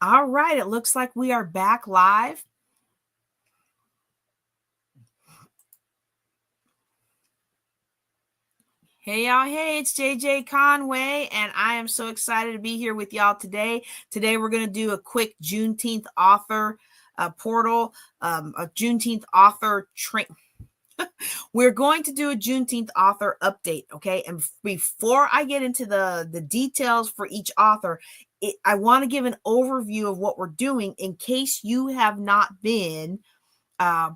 All right, it looks like we are back live. Hey y'all, hey, it's JJ Conway, and I am so excited to be here with y'all today. Today we're going to do a quick Juneteenth author portal, a Juneteenth author train. We're going to do a Juneteenth author update, okay? And before I get into the details for each author, I want to give an overview of what we're doing in case you have not been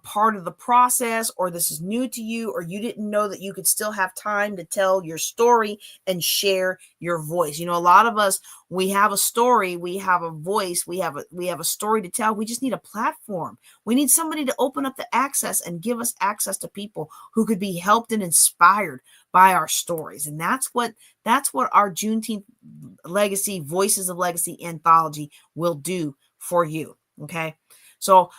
part of the process, or this is new to you, or you didn't know that you could still have time to tell your story and share your voice. You know, a lot of us, we have a story, we have a voice, we have a story to tell. We just need a platform. We need somebody to open up the access and give us access to people who could be helped and inspired by our stories. And that's what our Juneteenth Legacy Voices of Legacy anthology will do for you. Okay. So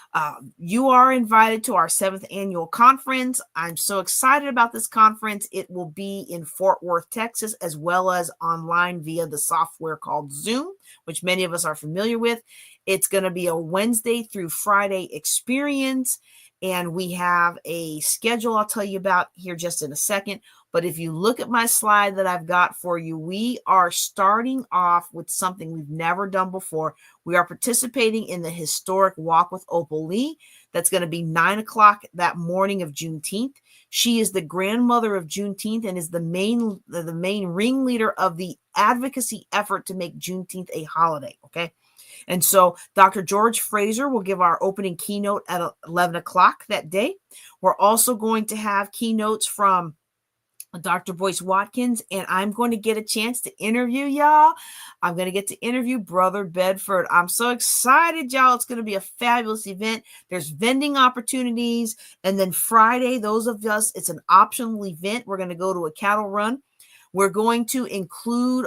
you are invited to our 7th annual conference. I'm so excited about this conference. It will be in Fort Worth, Texas, as well as online via the software called Zoom, which many of us are familiar with. It's going to be a Wednesday through Friday experience, and we have a schedule I'll tell you about here just in a second. But if you look at my slide that I've got for you, we are starting off with something we've never done before. We are participating in the historic Walk with Opal Lee. That's going to be 9 o'clock that morning of Juneteenth. She is the grandmother of Juneteenth and is the main ringleader of the advocacy effort to make Juneteenth a holiday. Okay. And so Dr. George Fraser will give our opening keynote at 11 o'clock that day. We're also going to have keynotes from Dr. Boyce Watkins, and I'm going to get a chance to interview y'all. I'm going to get to interview Brother Bedford. I'm so excited, y'all. It's going to be a fabulous event. There's vending opportunities. And then Friday, those of us, it's an optional event. We're going to go to a cattle run. We're going to include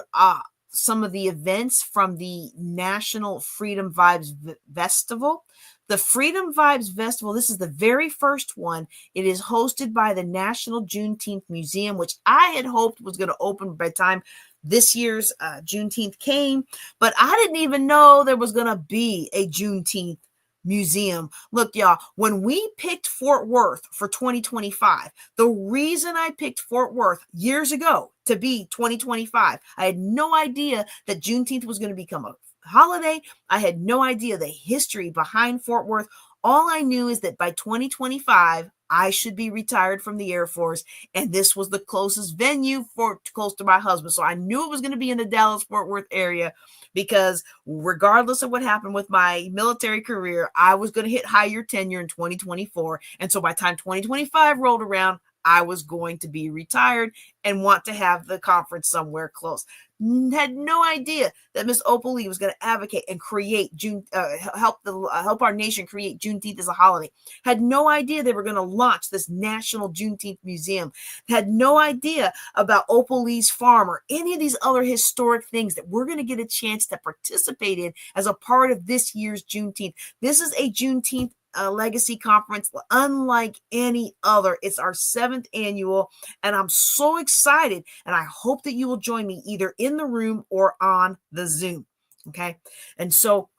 some of the events from the National Freedom Vibes Festival. The Freedom Vibes Festival, this is the very first one. It is hosted by the National Juneteenth Museum, which I had hoped was going to open by the time this year's Juneteenth came, but I didn't even know there was going to be a Juneteenth museum. Look, y'all, when we picked Fort Worth for 2025, the reason I picked Fort Worth years ago to be 2025, I had no idea that Juneteenth was going to become a holiday. I had no idea the history behind Fort Worth. All I knew is that by 2025, I should be retired from the Air Force, and this was the closest venue close to my husband. So I knew it was going to be in the Dallas-Fort Worth area, because regardless of what happened with my military career, I was going to hit higher tenure in 2024. And so by the time 2025 rolled around, I was going to be retired and want to have the conference somewhere close. Had no idea that Miss Opal Lee was going to advocate and create help our nation create Juneteenth as a holiday. Had no idea they were going to launch this National Juneteenth Museum. Had no idea about Opal Lee's farm or any of these other historic things that we're going to get a chance to participate in as a part of this year's Juneteenth. This is a Juneteenth legacy conference unlike any other. It's our 7th annual, and I'm so excited, and I hope that you will join me either in the room or on the Zoom. Okay. And so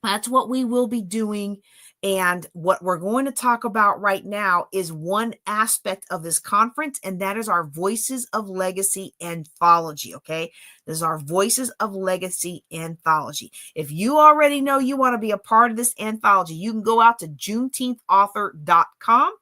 that's what we will be doing. And what we're going to talk about right now is one aspect of this conference, and that is our Voices of Legacy anthology. Okay. This is our Voices of Legacy anthology. If you already know you want to be a part of this anthology, you can go out to juneteenthauthor.com.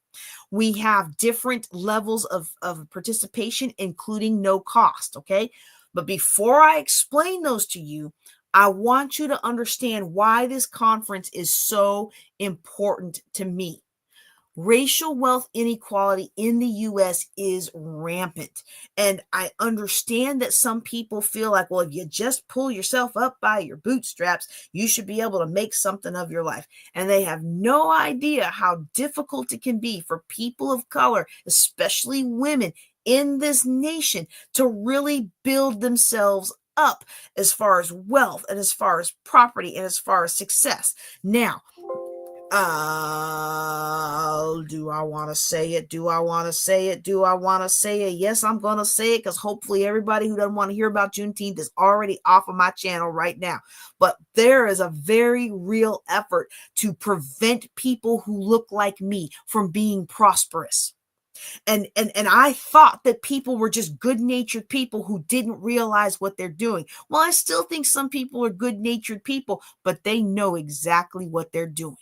We have different levels of participation, including no cost. Okay. But before I explain those to you, I want you to understand why this conference is so important to me. Racial wealth inequality in the U.S. is rampant. And I understand that some people feel like, well, if you just pull yourself up by your bootstraps, you should be able to make something of your life. And they have no idea how difficult it can be for people of color, especially women in this nation, to really build themselves up as far as wealth and as far as property and as far as success. Now, Do I want to say it? Do I want to say it? Do I want to say it? Yes, I'm going to say it, because hopefully everybody who doesn't want to hear about Juneteenth is already off of my channel right now. But there is a very real effort to prevent people who look like me from being prosperous. And I thought that people were just good-natured people who didn't realize what they're doing. Well, I still think some people are good-natured people, but they know exactly what they're doing.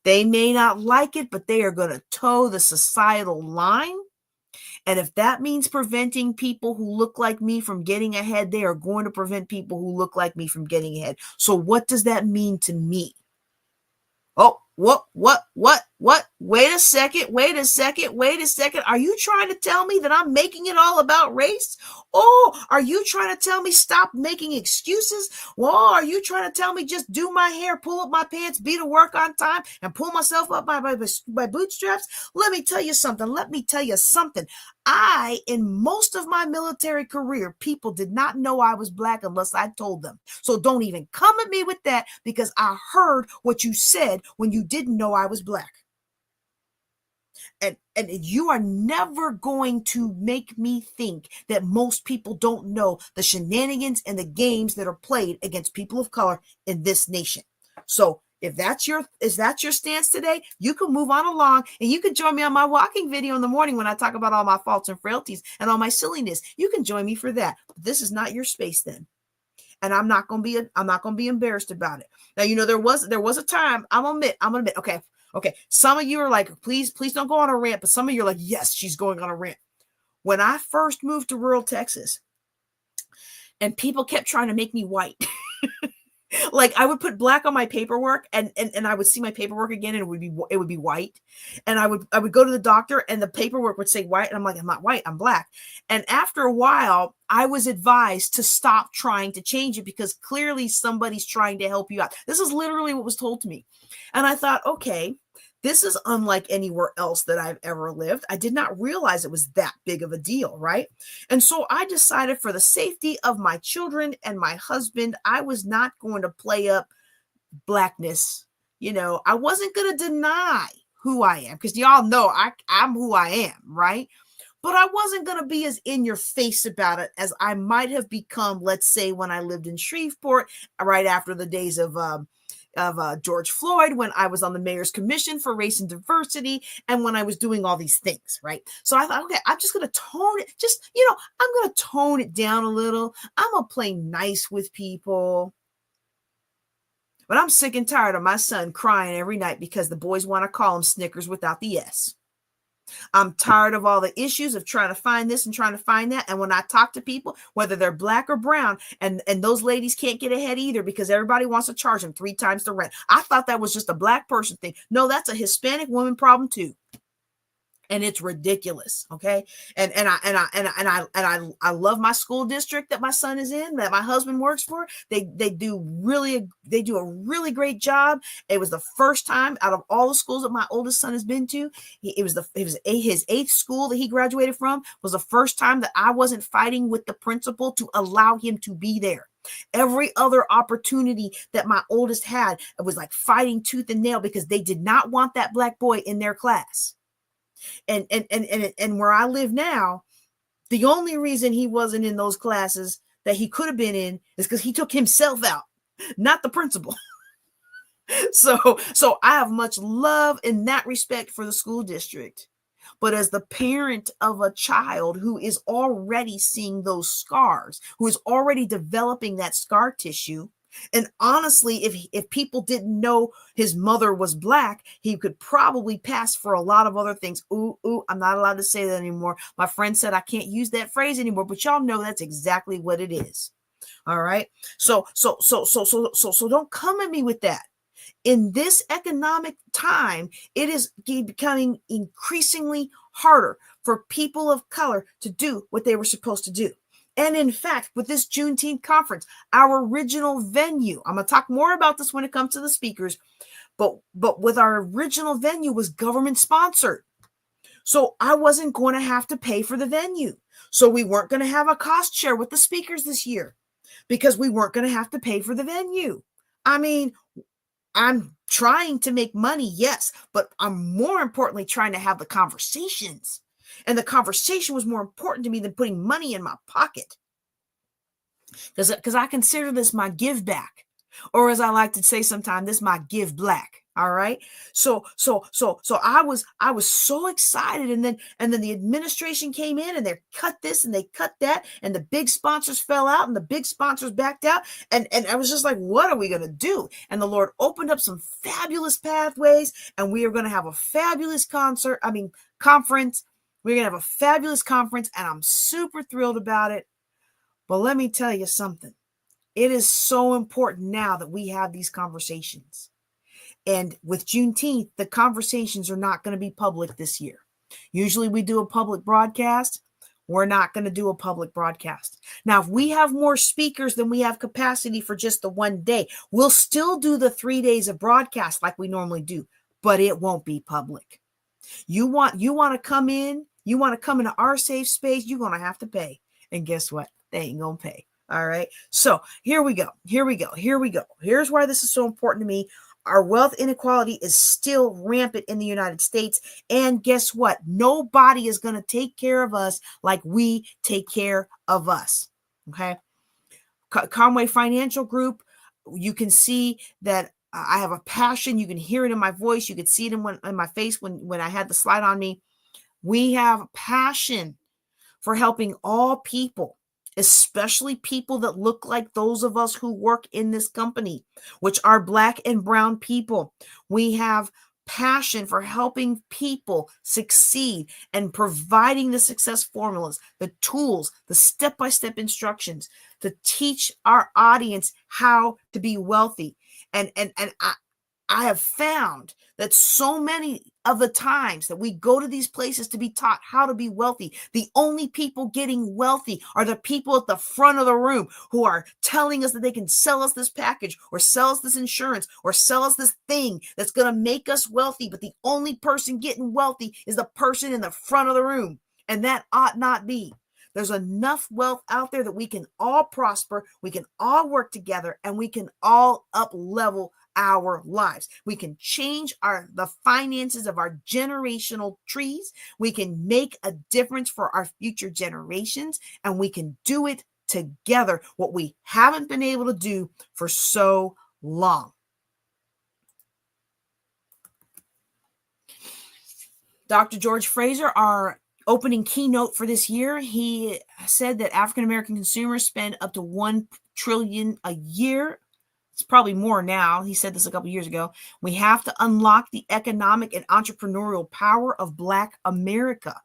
They may not like it, but they are going to toe the societal line. And if that means preventing people who look like me from getting ahead, they are going to prevent people who look like me from getting ahead. So what does that mean to me? Oh, what? Wait a second. Are you trying to tell me that I'm making it all about race? Oh, are you trying to tell me stop making excuses? Well, are you trying to tell me just do my hair, pull up my pants, be to work on time, and pull myself up by bootstraps? Let me tell you something. In most of my military career, people did not know I was Black unless I told them. So don't even come at me with that, because I heard what you said when you didn't know I was Black. And you are never going to make me think that most people don't know the shenanigans and the games that are played against people of color in this nation. So if that's your stance today, you can move on along, and you can join me on my walking video in the morning when I talk about all my faults and frailties and all my silliness. You can join me for that. This is not your space then. And I'm not going to be embarrassed about it. Now, there was a time, I'm gonna admit, okay. Some of you are like, please don't go on a rant, but some of you are like, yes, she's going on a rant. When I first moved to rural Texas and people kept trying to make me white, like I would put Black on my paperwork, and I would see my paperwork again, and it would be white. And I would go to the doctor, and the paperwork would say white, and I'm like, I'm not white, I'm Black. And after a while, I was advised to stop trying to change it, because clearly somebody's trying to help you out. This is literally what was told to me. And I thought, okay, this is unlike anywhere else that I've ever lived. I did not realize it was that big of a deal, right? And so I decided, for the safety of my children and my husband, I was not going to play up Blackness. I wasn't going to deny who I am, because y'all know I'm who I am, right? But I wasn't going to be as in your face about it as I might have become, let's say, when I lived in Shreveport, right after the days of George Floyd, when I was on the mayor's commission for race and diversity, and when I was doing all these things, right? So I thought, okay, I'm just going to tone it. I'm going to tone it down a little. I'm going to play nice with people. But I'm sick and tired of my son crying every night because the boys want to call him Snickers without the S. I'm tired of all the issues of trying to find this and trying to find that. And when I talk to people, whether they're Black or brown, and those ladies can't get ahead either because everybody wants to charge them 3 times the rent. I thought that was just a Black person thing. No, that's a Hispanic woman problem too. And it's ridiculous. Okay. And I love my school district that my son is in, that my husband works for. They do a really great job. It was the first time out of all the schools that my oldest son has been to. His 8th school that he graduated from was the first time that I wasn't fighting with the principal to allow him to be there. Every other opportunity that my oldest had, it was like fighting tooth and nail, because they did not want that Black boy in their class. And where I live now, the only reason he wasn't in those classes that he could have been in is because he took himself out, not the principal. So I have much love in that respect for the school district. But as the parent of a child who is already seeing those scars, who is already developing that scar tissue, and honestly, if people didn't know his mother was Black, he could probably pass for a lot of other things. Ooh, I'm not allowed to say that anymore. My friend said I can't use that phrase anymore, but y'all know that's exactly what it is. All right. So don't come at me with that. In this economic time, it is becoming increasingly harder for people of color to do what they were supposed to do. And in fact, with this Juneteenth conference, our original venue, I'm going to talk more about this when it comes to the speakers, but with our original venue was government sponsored. So I wasn't going to have to pay for the venue. So we weren't going to have a cost share with the speakers this year, because we weren't going to have to pay for the venue. I mean, I'm trying to make money, yes, but I'm more importantly trying to have the conversations. And the conversation was more important to me than putting money in my pocket. Because I consider this my give back. Or as I like to say sometimes, this is my give black. All right. So I was so excited. And then the administration came in and they cut this and they cut that. And the big sponsors fell out and the big sponsors backed out. And I was just like, what are we going to do? And the Lord opened up some fabulous pathways, and we are going to have a fabulous conference. We're going to have a fabulous conference, and I'm super thrilled about it. But let me tell you something. It is so important now that we have these conversations. And with Juneteenth, the conversations are not going to be public this year. Usually we do a public broadcast. We're not going to do a public broadcast. Now, if we have more speakers than we have capacity for just the one day, we'll still do the 3 days of broadcast like we normally do, but it won't be public. You want to come in, you want to come into our safe space, you're going to have to pay. And guess what? They ain't going to pay. All right. So here we go. Here's why this is so important to me. Our wealth inequality is still rampant in the United States. And guess what? Nobody is going to take care of us like we take care of us. Okay. Conway Financial Group, you can see that I have a passion. You can hear it in my voice. You could see it in my face when I had the slide on me. We have passion for helping all people, especially people that look like those of us who work in this company, which are Black and brown people. We have passion for helping people succeed and providing the success formulas, the tools, the step-by-step instructions to teach our audience how to be wealthy. And I have found that so many of the times that we go to these places to be taught how to be wealthy, the only people getting wealthy are the people at the front of the room who are telling us that they can sell us this package or sell us this insurance or sell us this thing that's going to make us wealthy. But the only person getting wealthy is the person in the front of the room. And that ought not be. There's enough wealth out there that we can all prosper, we can all work together, and we can all up level our lives. We can change the finances of our generational trees. We can make a difference for our future generations, and we can do it together, what we haven't been able to do for so long. Dr. George Fraser, our opening keynote for this year, he said that African American consumers spend up to $1 trillion a year. It's probably more now. He said this a couple years ago. We have to unlock the economic and entrepreneurial power of Black America.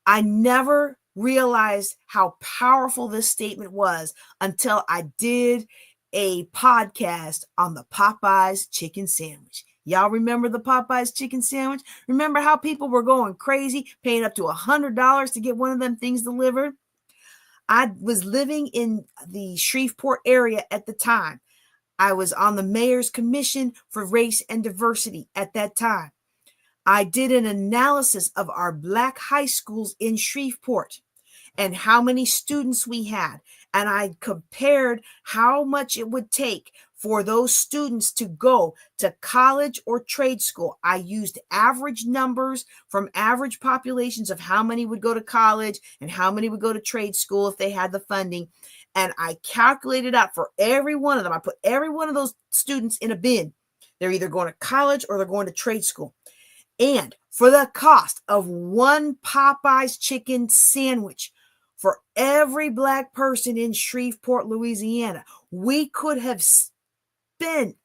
I never realized how powerful this statement was until I did a podcast on the Popeyes chicken sandwich. Y'all remember the Popeyes chicken sandwich? Remember how people were going crazy, paying up to $100 to get one of them things delivered? I was living in the Shreveport area at the time. I was on the mayor's commission for race and diversity at that time. I did an analysis of our Black high schools in Shreveport and how many students we had. And I compared how much it would take for those students to go to college or trade school. I used average numbers from average populations of how many would go to college and how many would go to trade school if they had the funding. And I calculated out for every one of them. I put every one of those students in a bin. They're either going to college or they're going to trade school. And for the cost of one Popeyes chicken sandwich, for every Black person in Shreveport, Louisiana, we could have sent,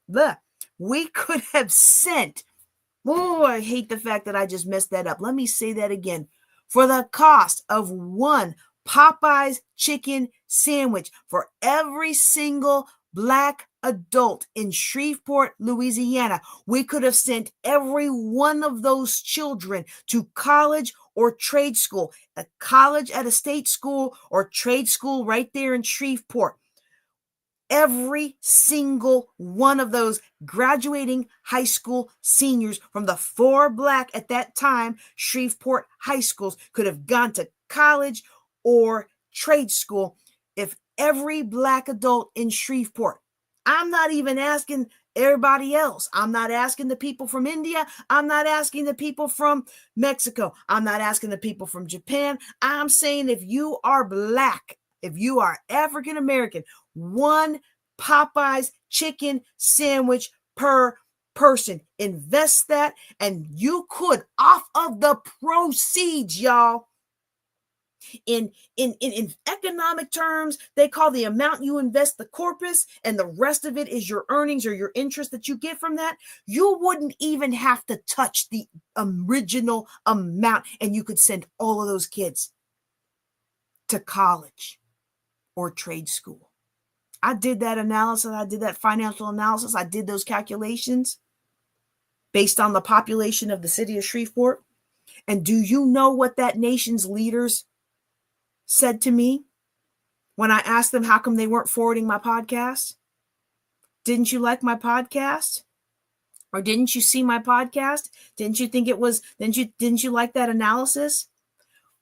oh, I hate the fact that I just messed that up. Let me say that again. For the cost of one Popeyes chicken sandwich, for every single Black adult in Shreveport, Louisiana, we could have sent every one of those children to college or trade school, a college at a state school or trade school right there in Shreveport. Every single one of those graduating high school seniors from the 4 Black at that time Shreveport high schools could have gone to college or trade school if every Black adult in Shreveport I'm not even asking everybody else. I'm not asking the people from India. I'm not asking the people from Mexico. I'm not asking the people from Japan. I'm saying if you are Black, if you are African American, one Popeye's chicken sandwich per person. Invest that, and you could, off of the proceeds, y'all. In economic terms, they call the amount you invest the corpus, and the rest of it is your earnings or your interest that you get from that. You wouldn't even have to touch the original amount, and you could send all of those kids to college or trade school. I did that analysis. I did that financial analysis. I did those calculations based on the population of the city of Shreveport. And do you know what that nation's leaders said to me when I asked them how come they weren't forwarding my podcast? Didn't you like my podcast? Or didn't you see my podcast? Didn't you like that analysis?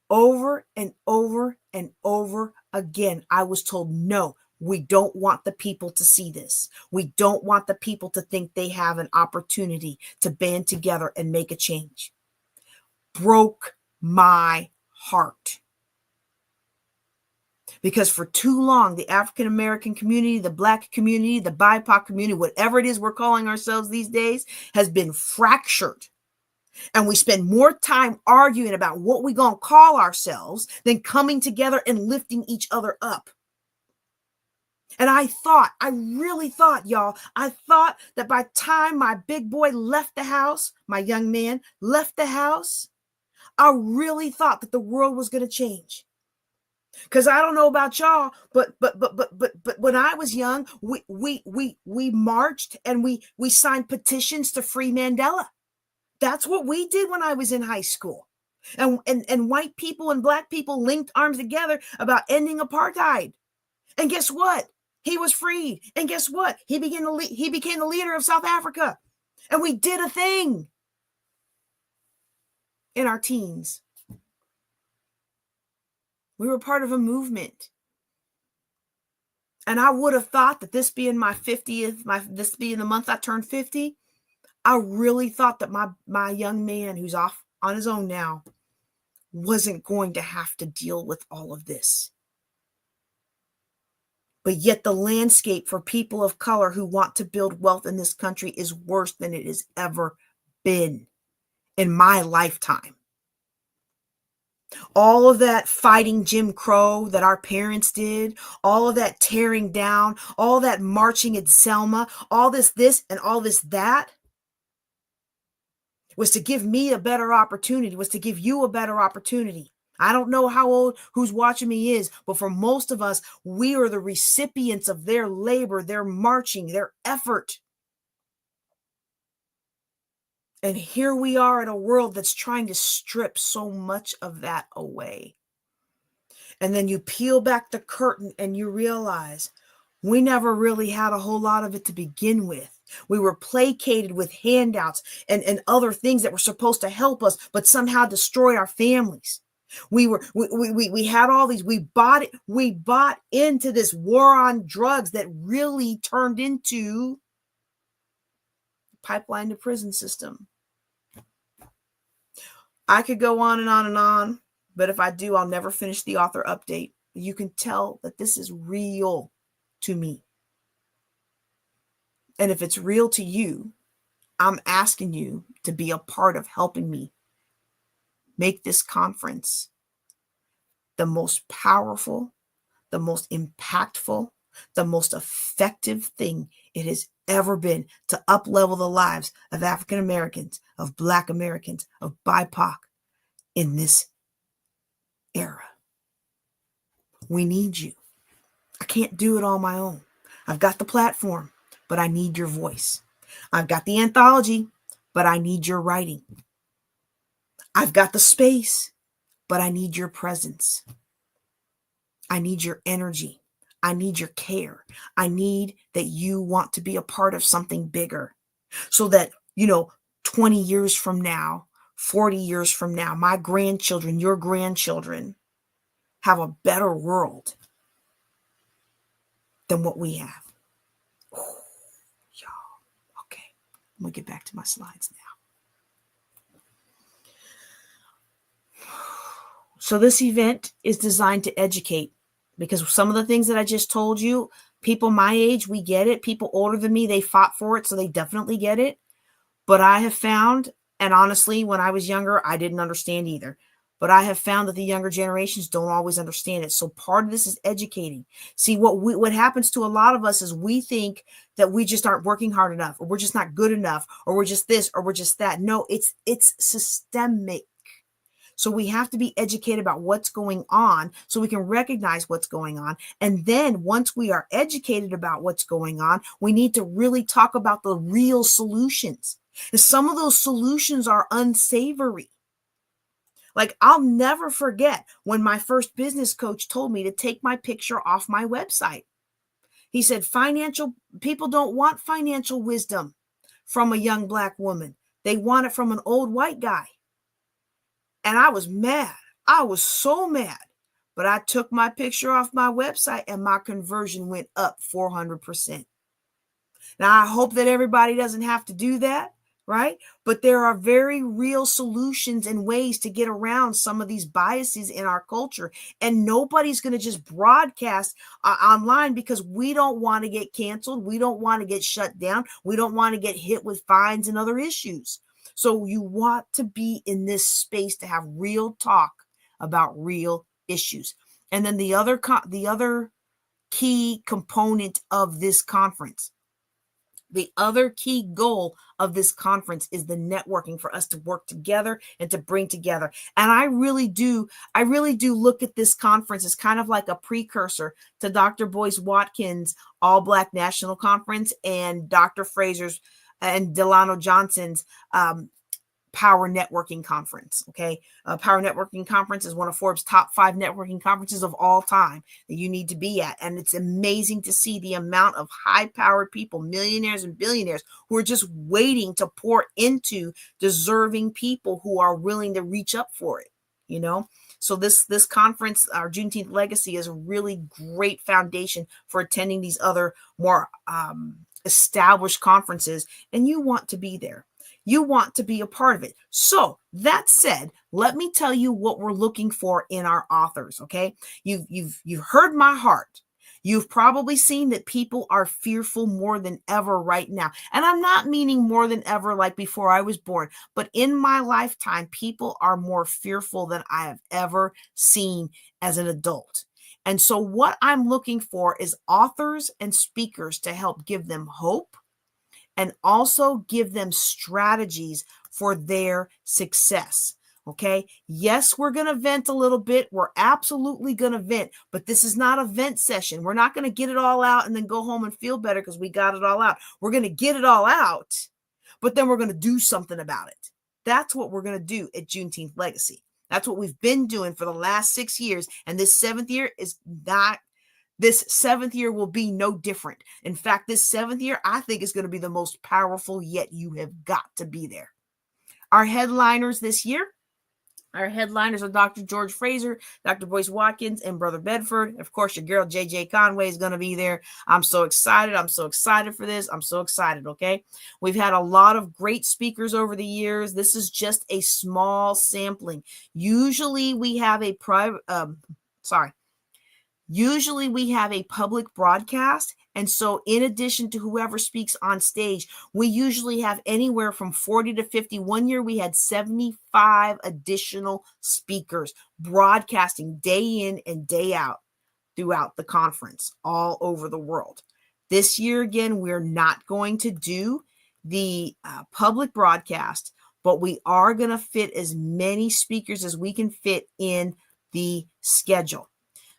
Over and over and over again, I was told, no, we don't want the people to see this. We don't want the people to think they have an opportunity to band together and make a change. Broke my heart. Because for too long, the African American community, the Black community, the BIPOC community, whatever it is we're calling ourselves these days, has been fractured. And we spend more time arguing about what we're going to call ourselves than coming together and lifting each other up. And I really thought, y'all, I thought that by the time my big boy left the house, my young man left the house, I really thought that the world was going to change. Because I don't know about y'all, but when I was young, we marched and we signed petitions to free Mandela. That's what we did when I was in high school. And white people and Black people linked arms together about ending apartheid. And guess what? He was freed. And guess what? He became the leader of South Africa. And we did a thing in our teens. We were part of a movement. And I would have thought that this being my 50th, this being the month I turned 50, I really thought that my young man who's off on his own now wasn't going to have to deal with all of this. But yet the landscape for people of color who want to build wealth in this country is worse than it has ever been in my lifetime. All of that fighting Jim Crow that our parents did, all of that tearing down, all that marching in Selma, all this, and all this, that, was to give me a better opportunity, was to give you a better opportunity. I don't know how old who's watching me is, but for most of us, we are the recipients of their labor, their marching, their effort. And here we are in a world that's trying to strip so much of that away. And then you peel back the curtain and you realize we never really had a whole lot of it to begin with. We were placated with handouts and other things that were supposed to help us, but somehow destroyed our families. We had all these, we bought into this war on drugs that really turned into pipeline to prison system. I could go on and on and on, but if I do, I'll never finish the author update. You can tell that this is real to me. And if it's real to you, I'm asking you to be a part of helping me make this conference the most powerful, the most impactful, the most effective thing it has ever been to up-level the lives of African Americans, of Black Americans, of BIPOC in this era. We need you. I can't do it on my own. I've got the platform, but I need your voice. I've got the anthology, but I need your writing. I've got the space, but I need your presence. I need your energy. I need your care. I need that you want to be a part of something bigger so that, 20 years from now, 40 years from now, my grandchildren, your grandchildren have a better world than what we have. I'm going to get back to my slides now. So this event is designed to educate, because some of the things that I just told you, people my age, we get it. People older than me, they fought for it, so they definitely get it. But I have found, and honestly, when I was younger, I didn't understand either. But I have found that the younger generations don't always understand it. So part of this is educating. See, what happens to a lot of us is we think that we just aren't working hard enough, or we're just not good enough, or we're just this, or we're just that. No, it's systemic. So we have to be educated about what's going on so we can recognize what's going on. And then once we are educated about what's going on, we need to really talk about the real solutions. And some of those solutions are unsavory. Like, I'll never forget when my first business coach told me to take my picture off my website. He said, people don't want financial wisdom from a young Black woman. They want it from an old white guy. And I was mad. I was so mad. But I took my picture off my website and my conversion went up 400%. Now, I hope that everybody doesn't have to do that, right? But there are very real solutions and ways to get around some of these biases in our culture. And nobody's going to just broadcast online because we don't want to get canceled. We don't want to get shut down. We don't want to get hit with fines and other issues. So you want to be in this space to have real talk about real issues. And then the other key component of this conference, the other key goal of this conference is the networking, for us to work together and to bring together. And I really do look at this conference as kind of like a precursor to Dr. Boyce Watkins' All Black National Conference and Dr. Fraser's and Delano Johnson's Power Networking Conference. Okay. Power Networking Conference is one of Forbes' top 5 networking conferences of all time that you need to be at. And it's amazing to see the amount of high-powered people, millionaires and billionaires, who are just waiting to pour into deserving people who are willing to reach up for it, you know? So this conference, our Juneteenth Legacy, is a really great foundation for attending these other more established conferences, and you want to be there. You want to be a part of it. So that said, let me tell you what we're looking for in our authors. Okay. You've heard my heart. You've probably seen that people are fearful more than ever right now. And I'm not meaning more than ever like before I was born, but in my lifetime, people are more fearful than I have ever seen as an adult. And so what I'm looking for is authors and speakers to help give them hope and also give them strategies for their success. Okay. Yes, we're going to vent a little bit. We're absolutely going to vent, but this is not a vent session. We're not going to get it all out and then go home and feel better because we got it all out. We're going to get it all out, but then we're going to do something about it. That's what we're going to do at Juneteenth Legacy. That's what we've been doing for the last 6 years. And this 7th year is not. This 7th year will be no different. In fact, this 7th year, I think, is going to be the most powerful yet. You have got to be there. Our headliners this year, our headliners are Dr. George Fraser, Dr. Boyce Watkins, and Brother Bedford. Of course, your girl, JJ Conway, is going to be there. I'm so excited. I'm so excited for this. I'm so excited, okay? We've had a lot of great speakers over the years. This is just a small sampling. Usually we have a Usually we have a public broadcast. And so in addition to whoever speaks on stage, we usually have anywhere from 40 to 50. One year we had 75 additional speakers broadcasting day in and day out throughout the conference all over the world. This year, again, we're not going to do the public broadcast, but we are going to fit as many speakers as we can fit in the schedule.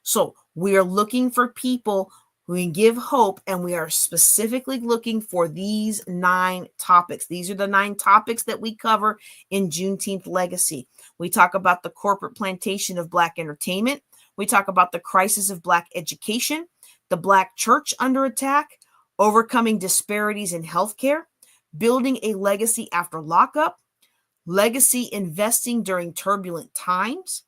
So we are looking for people who can give hope, and we are specifically looking for these 9 topics. These are the 9 topics that we cover in Juneteenth Legacy. We talk about the corporate plantation of Black entertainment. We talk about the crisis of Black education, the Black church under attack, overcoming disparities in healthcare, building a legacy after lockup, legacy investing during turbulent times,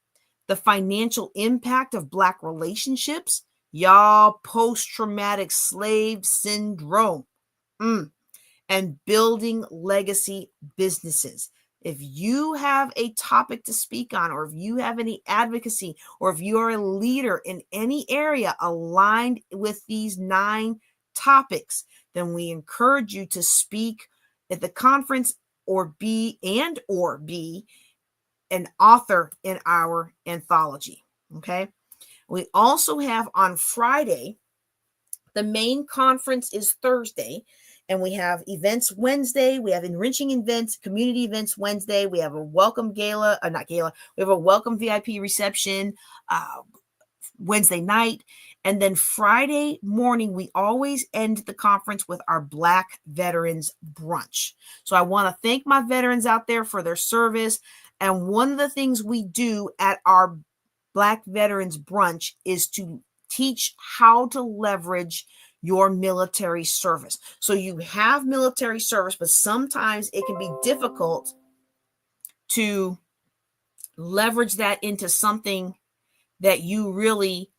the financial impact of Black relationships, y'all, post-traumatic slave syndrome. And and building legacy businesses. If you have a topic to speak on, or if you have any advocacy, or if you are a leader in any area aligned with these 9 topics, then we encourage you to speak at the conference or be an author in our anthology. Okay. We also have on Friday, the main conference is Thursday, and we have events Wednesday. We have enriching events, community events Wednesday. We have a welcome gala, not gala. We have a welcome VIP reception Wednesday night. And then Friday morning, we always end the conference with our Black Veterans Brunch. So I want to thank my veterans out there for their service. And one of the things we do at our Black Veterans Brunch is to teach how to leverage your military service. So you have military service, but sometimes it can be difficult to leverage that into something that you really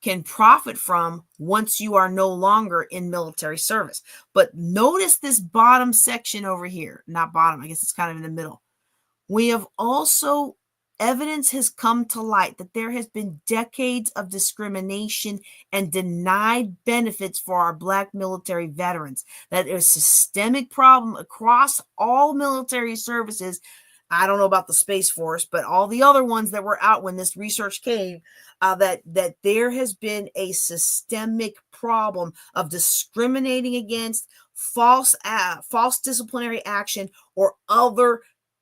can profit from once you are no longer in military service. But notice this bottom section over here, not bottom, I guess it's kind of in the middle. We have also, evidence has come to light that there has been decades of discrimination and denied benefits for our Black military veterans. That is a systemic problem across all military services. I don't know about the Space Force, but all the other ones that were out when this research came, that there has been a systemic problem of discriminating against, false disciplinary action, or other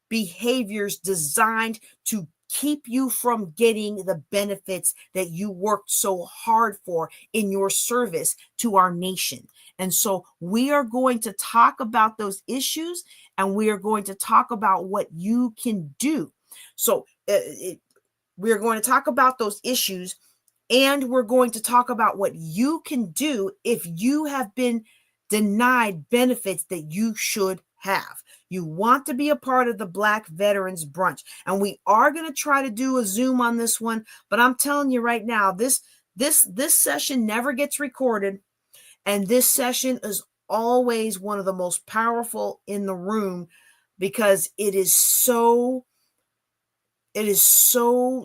behaviors designed to keep you from getting the benefits that you worked so hard for in your service to our nation. And so we are going to talk about those issues, and we are going to talk about what you can do. So we're going to talk about those issues, and we're going to talk about what you can do if you have been denied benefits that you should have. You want to be a part of the Black Veterans Brunch, and we are going to try to do a Zoom on this one, but I'm telling you right now, this session never gets recorded, and this session is always one of the most powerful in the room, because it is so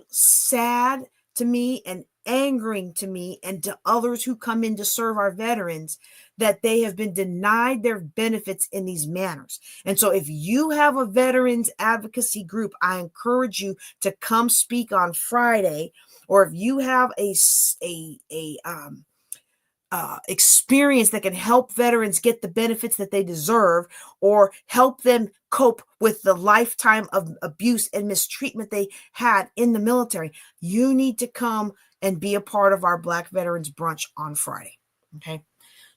sad to me and angering to me and to others who come in to serve our veterans that they have been denied their benefits in these manners. And so if you have a veterans advocacy group, I encourage you to come speak on Friday. Or if you have a experience that can help veterans get the benefits that they deserve, or help them cope with the lifetime of abuse and mistreatment they had in the military, you need to come and be a part of our Black Veterans Brunch on Friday. Okay.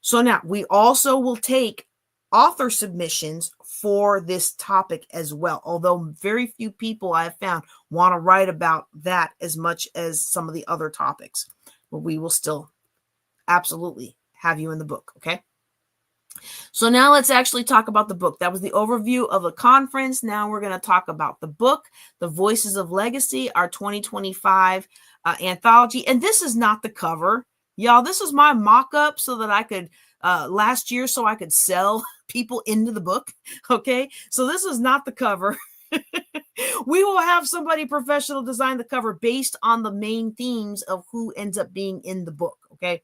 So now we also will take author submissions for this topic as well, although very few people I have found want to write about that as much as some of the other topics, but we will still absolutely have you in the book. Okay. So now let's actually talk about the book. That was the overview of the conference. Now we're going to talk about the book, The Voices of Legacy, our 2025 anthology. And this is not the cover, y'all. This is my mock-up so that I could last year, so I could sell people into the book. Okay. So this is not the cover. We will have somebody professional design the cover based on the main themes of who ends up being in the book. Okay.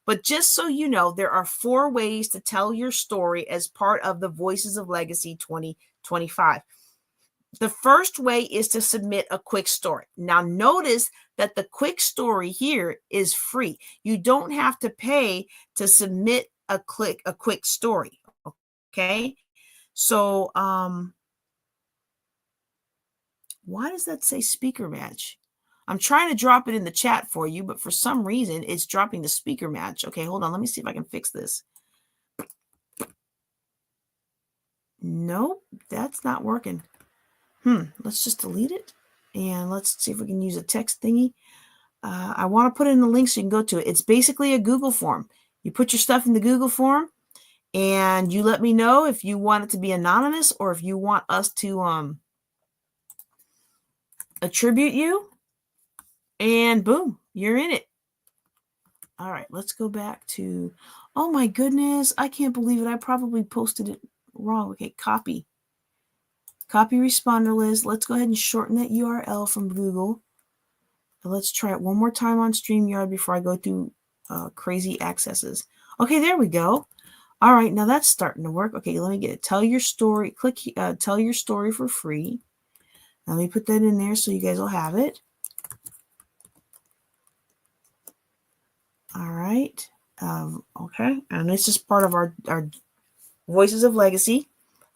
But just so you know, there are 4 ways to tell your story as part of the Voices of Legacy 2025. The first way is to submit a quick story. Now, notice that the quick story here is free. You don't have to pay to submit a quick story. Okay. So, why does that say speaker match? I'm trying to drop it in the chat for you, but for some reason it's dropping the speaker match. Okay, hold on. Let me see if I can fix this. Nope, that's not working. Let's just delete it. And let's see if we can use a text thingy. I want to put in the link so you can go to it. It's basically a Google form. You put your stuff in the Google form, and you let me know if you want it to be anonymous or if you want us to attribute you. And boom, you're in it. All right, let's go back to, oh my goodness, I can't believe it. I probably posted it wrong. Okay, copy responder list. Let's go ahead and shorten that URL from Google. Let's try it one more time on StreamYard before I go through crazy accesses. Okay, there we go. All right, now that's starting to work. Okay, let me get it. Tell your story. Click tell your story for free. Now, let me put that in there so you guys will have it. All right. Okay, and this is part of our Voices of Legacy.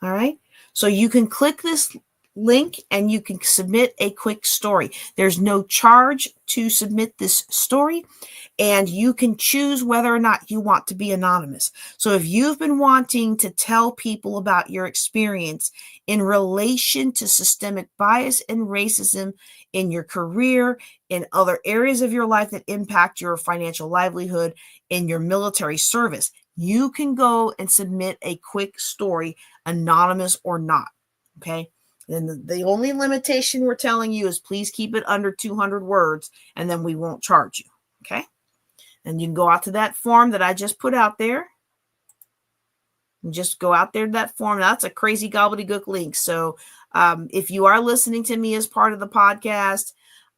All right. So you can click this link and you can submit a quick story. There's no charge to submit this story, and you can choose whether or not you want to be anonymous. So if you've been wanting to tell people about your experience in relation to systemic bias and racism in your career, in other areas of your life that impact your financial livelihood, in your military service, you can go and submit a quick story, anonymous or not. Okay. And the only limitation we're telling you is please keep it under 200 words, and then we won't charge you. Okay. And you can go out to that form that I just put out there. And just go out there to that form. That's a crazy gobbledygook link. So if you are listening to me as part of the podcast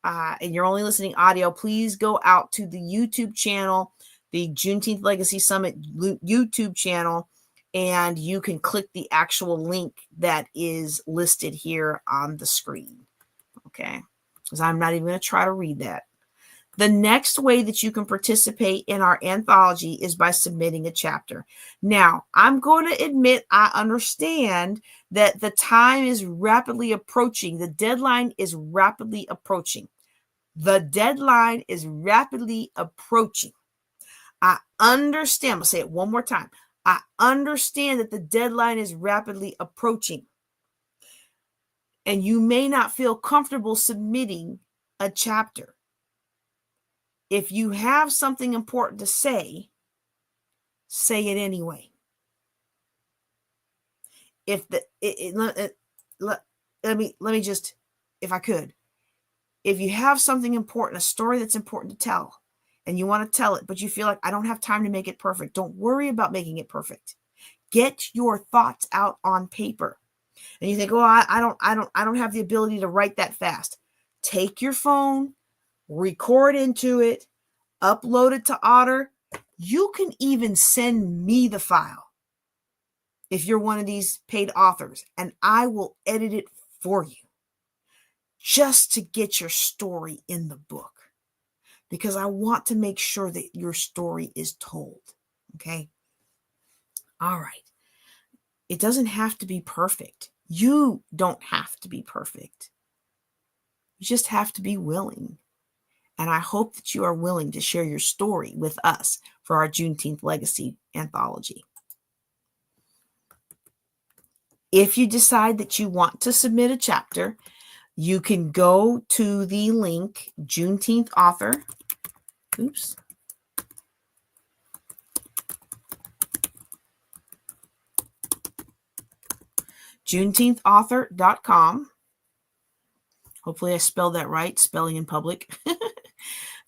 and you're only listening audio, please go out to the YouTube channel, the Juneteenth Legacy Summit YouTube channel, and you can click the actual link that is listed here on the screen. Okay. Because I'm not even going to try to read that. The next way that you can participate in our anthology is by submitting a chapter. Now, I'm going to admit I understand that the time is rapidly approaching. The deadline is rapidly approaching. The deadline is rapidly approaching. I understand. I'll say it one more time. I understand that the deadline is rapidly approaching. And you may not feel comfortable submitting a chapter. If you have something important to say it anyway. Let me just, if I could, if you have something important, a story that's important to tell, and you want to tell it, but you feel like I don't have time to make it perfect, don't worry about making it perfect. Get your thoughts out on paper. And you think, oh, I don't have the ability to write that fast. Take your phone, record into it, upload it to Otter. You can even send me the file if you're one of these paid authors, and I will edit it for you just to get your story in the book, because I want to make sure that your story is told. Okay. All right. It doesn't have to be perfect. You don't have to be perfect. You just have to be willing. And I hope that you are willing to share your story with us for our Juneteenth Legacy Anthology. If you decide that you want to submit a chapter, you can go to the link Juneteenth Author. Oops. JuneteenthAuthor.com. Hopefully I spelled that right, spelling in public.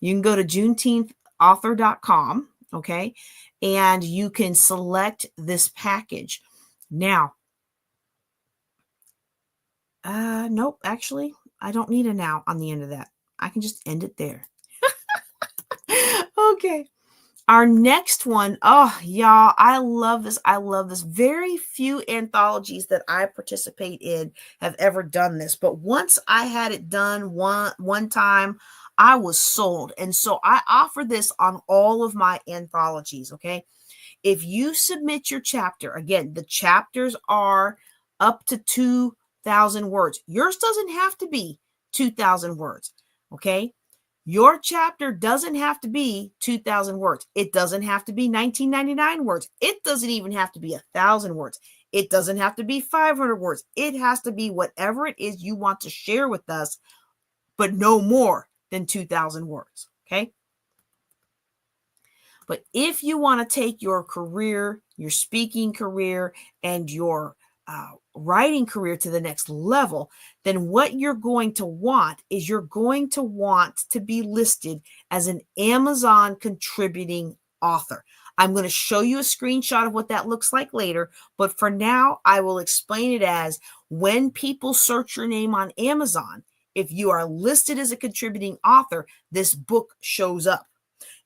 You can go to JuneteenthAuthor.com, okay? And you can select this package. Now, nope, actually, I don't need a now on the end of that. I can just end it there. Okay. Our next one, oh, y'all, I love this. I love this. Very few anthologies that I participate in have ever done this. But once I had it done one time, I was sold. And so I offer this on all of my anthologies, okay? If you submit your chapter, again, the chapters are up to 2,000 words. Yours doesn't have to be 2,000 words, okay? Your chapter doesn't have to be 2,000 words. It doesn't have to be 1999 words. It doesn't even have to be 1,000 words. It doesn't have to be 500 words. It has to be whatever it is you want to share with us, but no more than 2,000 words, okay? But if you want to take your career, your speaking career, and your writing career to the next level, then what you're going to want is you're going to want to be listed as an Amazon contributing author. I'm going to show you a screenshot of what that looks like later. But for now, I will explain it as when people search your name on Amazon, if you are listed as a contributing author, this book shows up.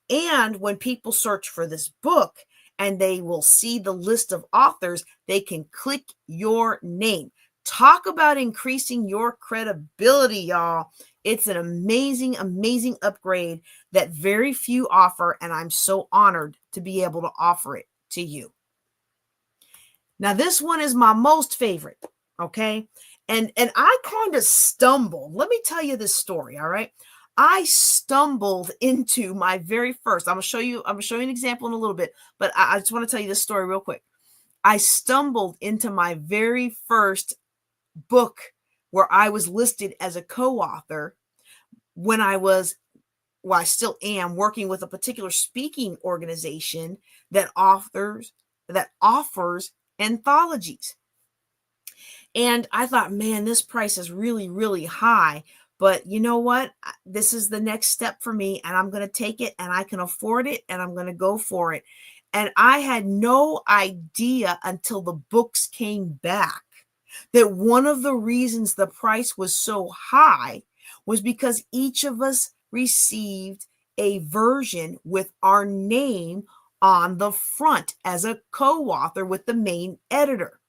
And when people search for this book and they will see the list of authors, they can click your name. Talk about increasing your credibility, y'all. It's an amazing, amazing upgrade that very few offer, and I'm so honored to be able to offer it to you. Now, this one is my most favorite, okay? And I kind of stumbled. Let me tell you this story, all right? I stumbled into my very first. I'm gonna show you an example in a little bit, but I just want to tell you this story real quick. I stumbled into my very first book where I was listed as a co-author when I still am working with a particular speaking organization that offers anthologies. And I thought, man, this price is really, really high. But you know what? This is the next step for me, and I'm going to take it, and I can afford it, and I'm going to go for it. And I had no idea until the books came back that one of the reasons the price was so high was because each of us received a version with our name on the front as a co-author with the main editor.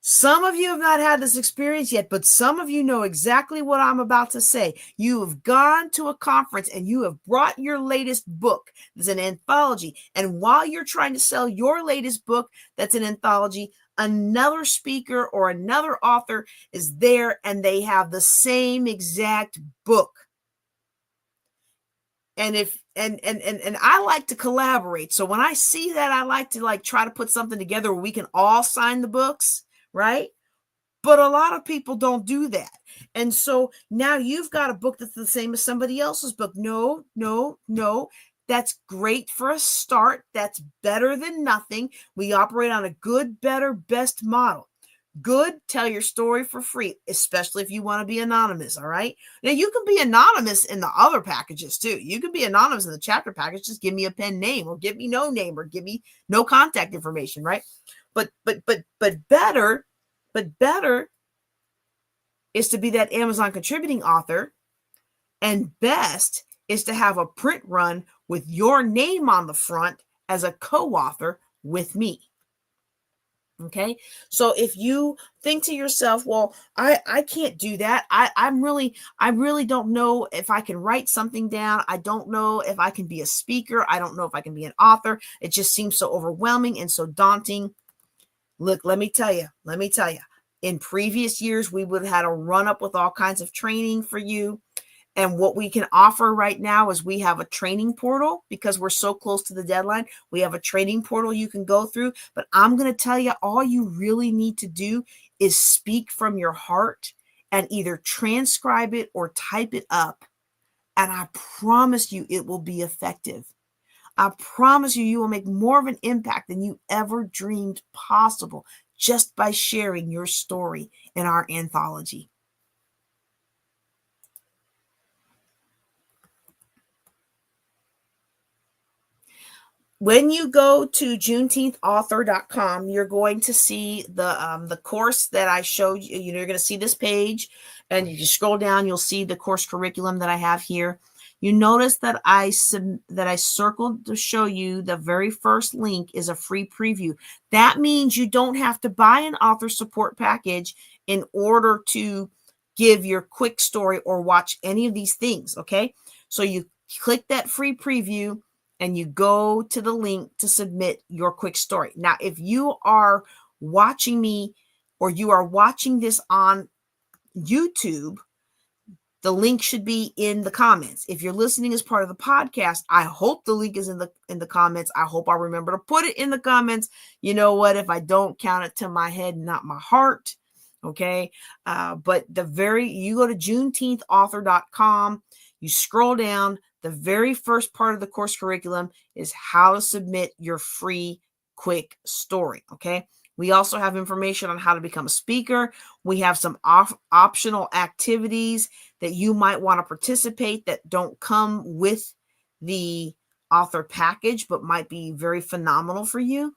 Some of you have not had this experience yet, but some of you know exactly what I'm about to say. You have gone to a conference and you have brought your latest book that's an anthology. And while you're trying to sell your latest book that's an anthology, another speaker or another author is there and they have the same exact book. And I like to collaborate. So when I see that, I like to try to put something together where we can all sign the books, right? But a lot of people don't do that. And so now you've got a book that's the same as somebody else's book. No. That's great for a start. That's better than nothing. We operate on a good, better, best model. Good, tell your story for free, especially if you want to be anonymous, all right? Now, you can be anonymous in the other packages, too. You can be anonymous in the chapter package. Just give me a pen name or give me no name or give me no contact information, right? But better is to be that Amazon contributing author, and best is to have a print run with your name on the front as a co-author with me. Okay. So if you think to yourself, well, I can't do that. I really don't know if I can write something down. I don't know if I can be a speaker. I don't know if I can be an author. It just seems so overwhelming and so daunting. Look, let me tell you, in previous years, we would have had a run up with all kinds of training for you. And what we can offer right now is we have a training portal because we're so close to the deadline. We have a training portal you can go through. But I'm going to tell you, all you really need to do is speak from your heart and either transcribe it or type it up. And I promise you it will be effective. I promise you, you will make more of an impact than you ever dreamed possible just by sharing your story in our anthology. When you go to JuneteenthAuthor.com, you're going to see the course that I showed you. You're going to see this page, and you scroll down, you'll see the course curriculum that I have here. You notice that I circled to show you the very first link is a free preview. That means you don't have to buy an author support package in order to give your quick story or watch any of these things, okay? So you click that free preview and you go to the link to submit your quick story. Now, if you are watching me or you are watching this on YouTube, the link should be in the comments. If you're listening as part of the podcast, I hope the link is in the comments. I hope I remember to put it in the comments. You know what? If I don't, count it to my head, not my heart. Okay. But you go to JuneteenthAuthor.com, you scroll down. The very first part of the course curriculum is how to submit your free quick story. Okay. We also have information on how to become a speaker. We have some optional activities that you might want to participate that don't come with the author package, but might be very phenomenal for you.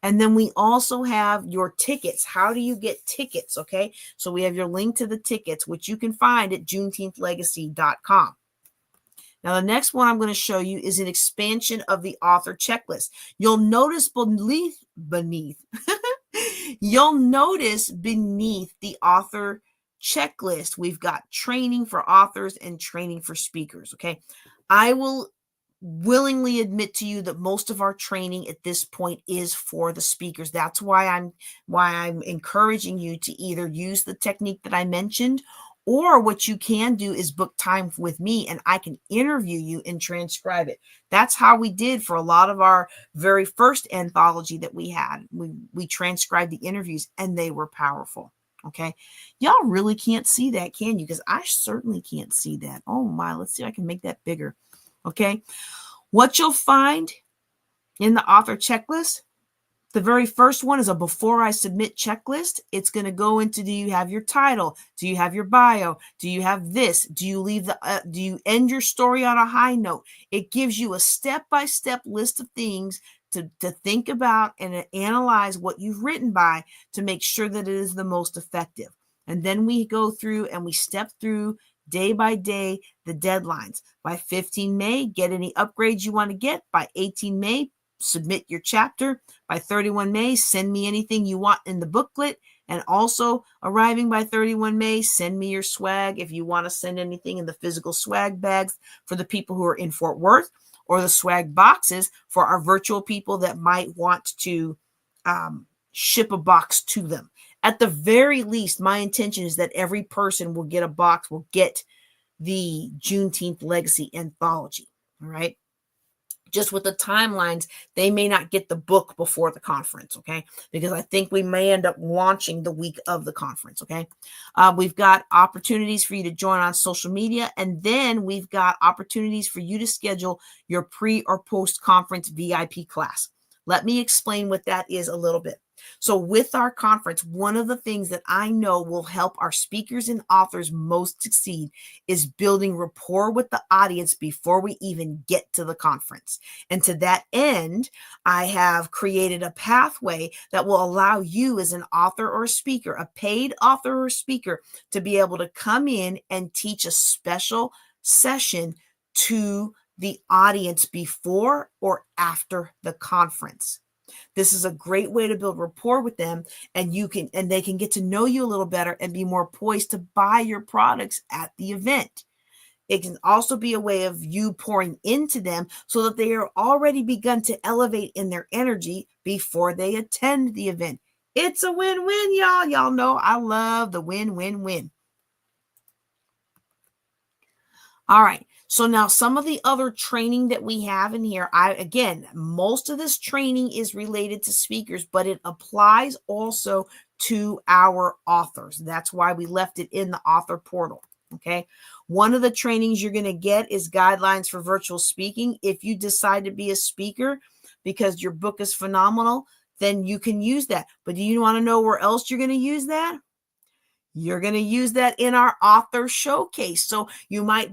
And then we also have your tickets. How do you get tickets? Okay. So we have your link to the tickets, which you can find at juneteenthlegacy.com. Now, the next one I'm going to show you is an expansion of the author checklist. You'll notice you'll notice beneath the author checklist, we've got training for authors and training for speakers. Okay. I will willingly admit to you that most of our training at this point is for the speakers. That's why I'm encouraging you to either use the technique that I mentioned, or what you can do is book time with me and I can interview you and transcribe it. That's how we did for a lot of our very first anthology that we had. We transcribed the interviews and they were powerful. Okay. Y'all really can't see that, can you? Because I certainly can't see that. Oh my, let's see if I can make that bigger. Okay. What you'll find in the author checklist, the very first one is a before I submit checklist. It's going to go into, do you have your title? Do you have your bio? Do you have this? Do you end your story on a high note? It gives you a step-by-step list of things to think about and analyze what you've written by to make sure that it is the most effective. And then we go through and we step through day by day the deadlines. By 15 May, get any upgrades you want to get. By 18 May, submit your chapter. By 31 May, send me anything you want in the booklet. And also arriving by 31 May, send me your swag. If you want to send anything in the physical swag bags for the people who are in Fort Worth, or the swag boxes for our virtual people that might want to ship a box to them. At the very least, my intention is that every person will get a box, will get the Juneteenth Legacy Anthology. All right. Just with the timelines, they may not get the book before the conference, okay? Because I think we may end up launching the week of the conference, okay? We've got opportunities for you to join on social media, and then we've got opportunities for you to schedule your pre or post-conference VIP class. Let me explain what that is a little bit. So with our conference, one of the things that I know will help our speakers and authors most succeed is building rapport with the audience before we even get to the conference. And to that end, I have created a pathway that will allow you as an author or a speaker, a paid author or speaker, to be able to come in and teach a special session to the audience before or after the conference. This is a great way to build rapport with them, and they can get to know you a little better and be more poised to buy your products at the event. It can also be a way of you pouring into them so that they are already begun to elevate in their energy before they attend the event. It's a win-win, y'all. Y'all know I love the win-win-win. All right. So now some of the other training that we have in here, again, most of this training is related to speakers, but it applies also to our authors. That's why we left it in the author portal. Okay. One of the trainings you're going to get is guidelines for virtual speaking. If you decide to be a speaker because your book is phenomenal, then you can use that. But do you want to know where else you're going to use that? You're going to use that in our author showcase. So you might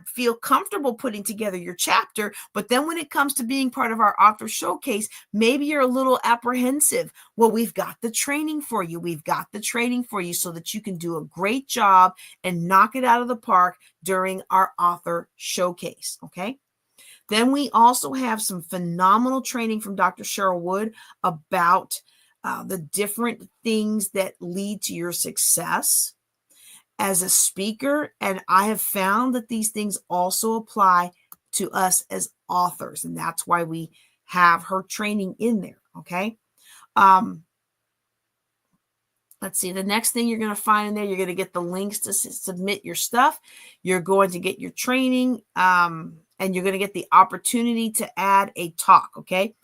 feel comfortable putting together your chapter, but then when it comes to being part of our author showcase, maybe you're a little apprehensive. Well, we've got the training for you. We've got the training for you so that you can do a great job and knock it out of the park during our author showcase. Okay. Then we also have some phenomenal training from Dr. Cheryl Wood about the different things that lead to your success as a speaker. And I have found that these things also apply to us as authors. And that's why we have her training in there. Okay. Let's see. The next thing you're going to find in there, you're going to get the links to submit your stuff. You're going to get your training, and you're going to get the opportunity to add a talk. Okay.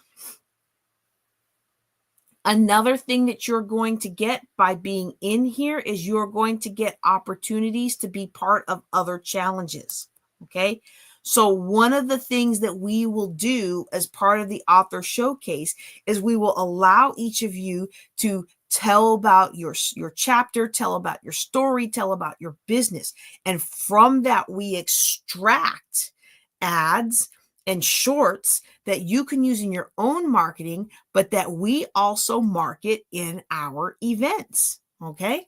Another thing that you're going to get by being in here is you're going to get opportunities to be part of other challenges. Okay. So one of the things that we will do as part of the author showcase is we will allow each of you to tell about your chapter, tell about your story, tell about your business. And from that, we extract ads and shorts that you can use in your own marketing, but that we also market in our events. Okay.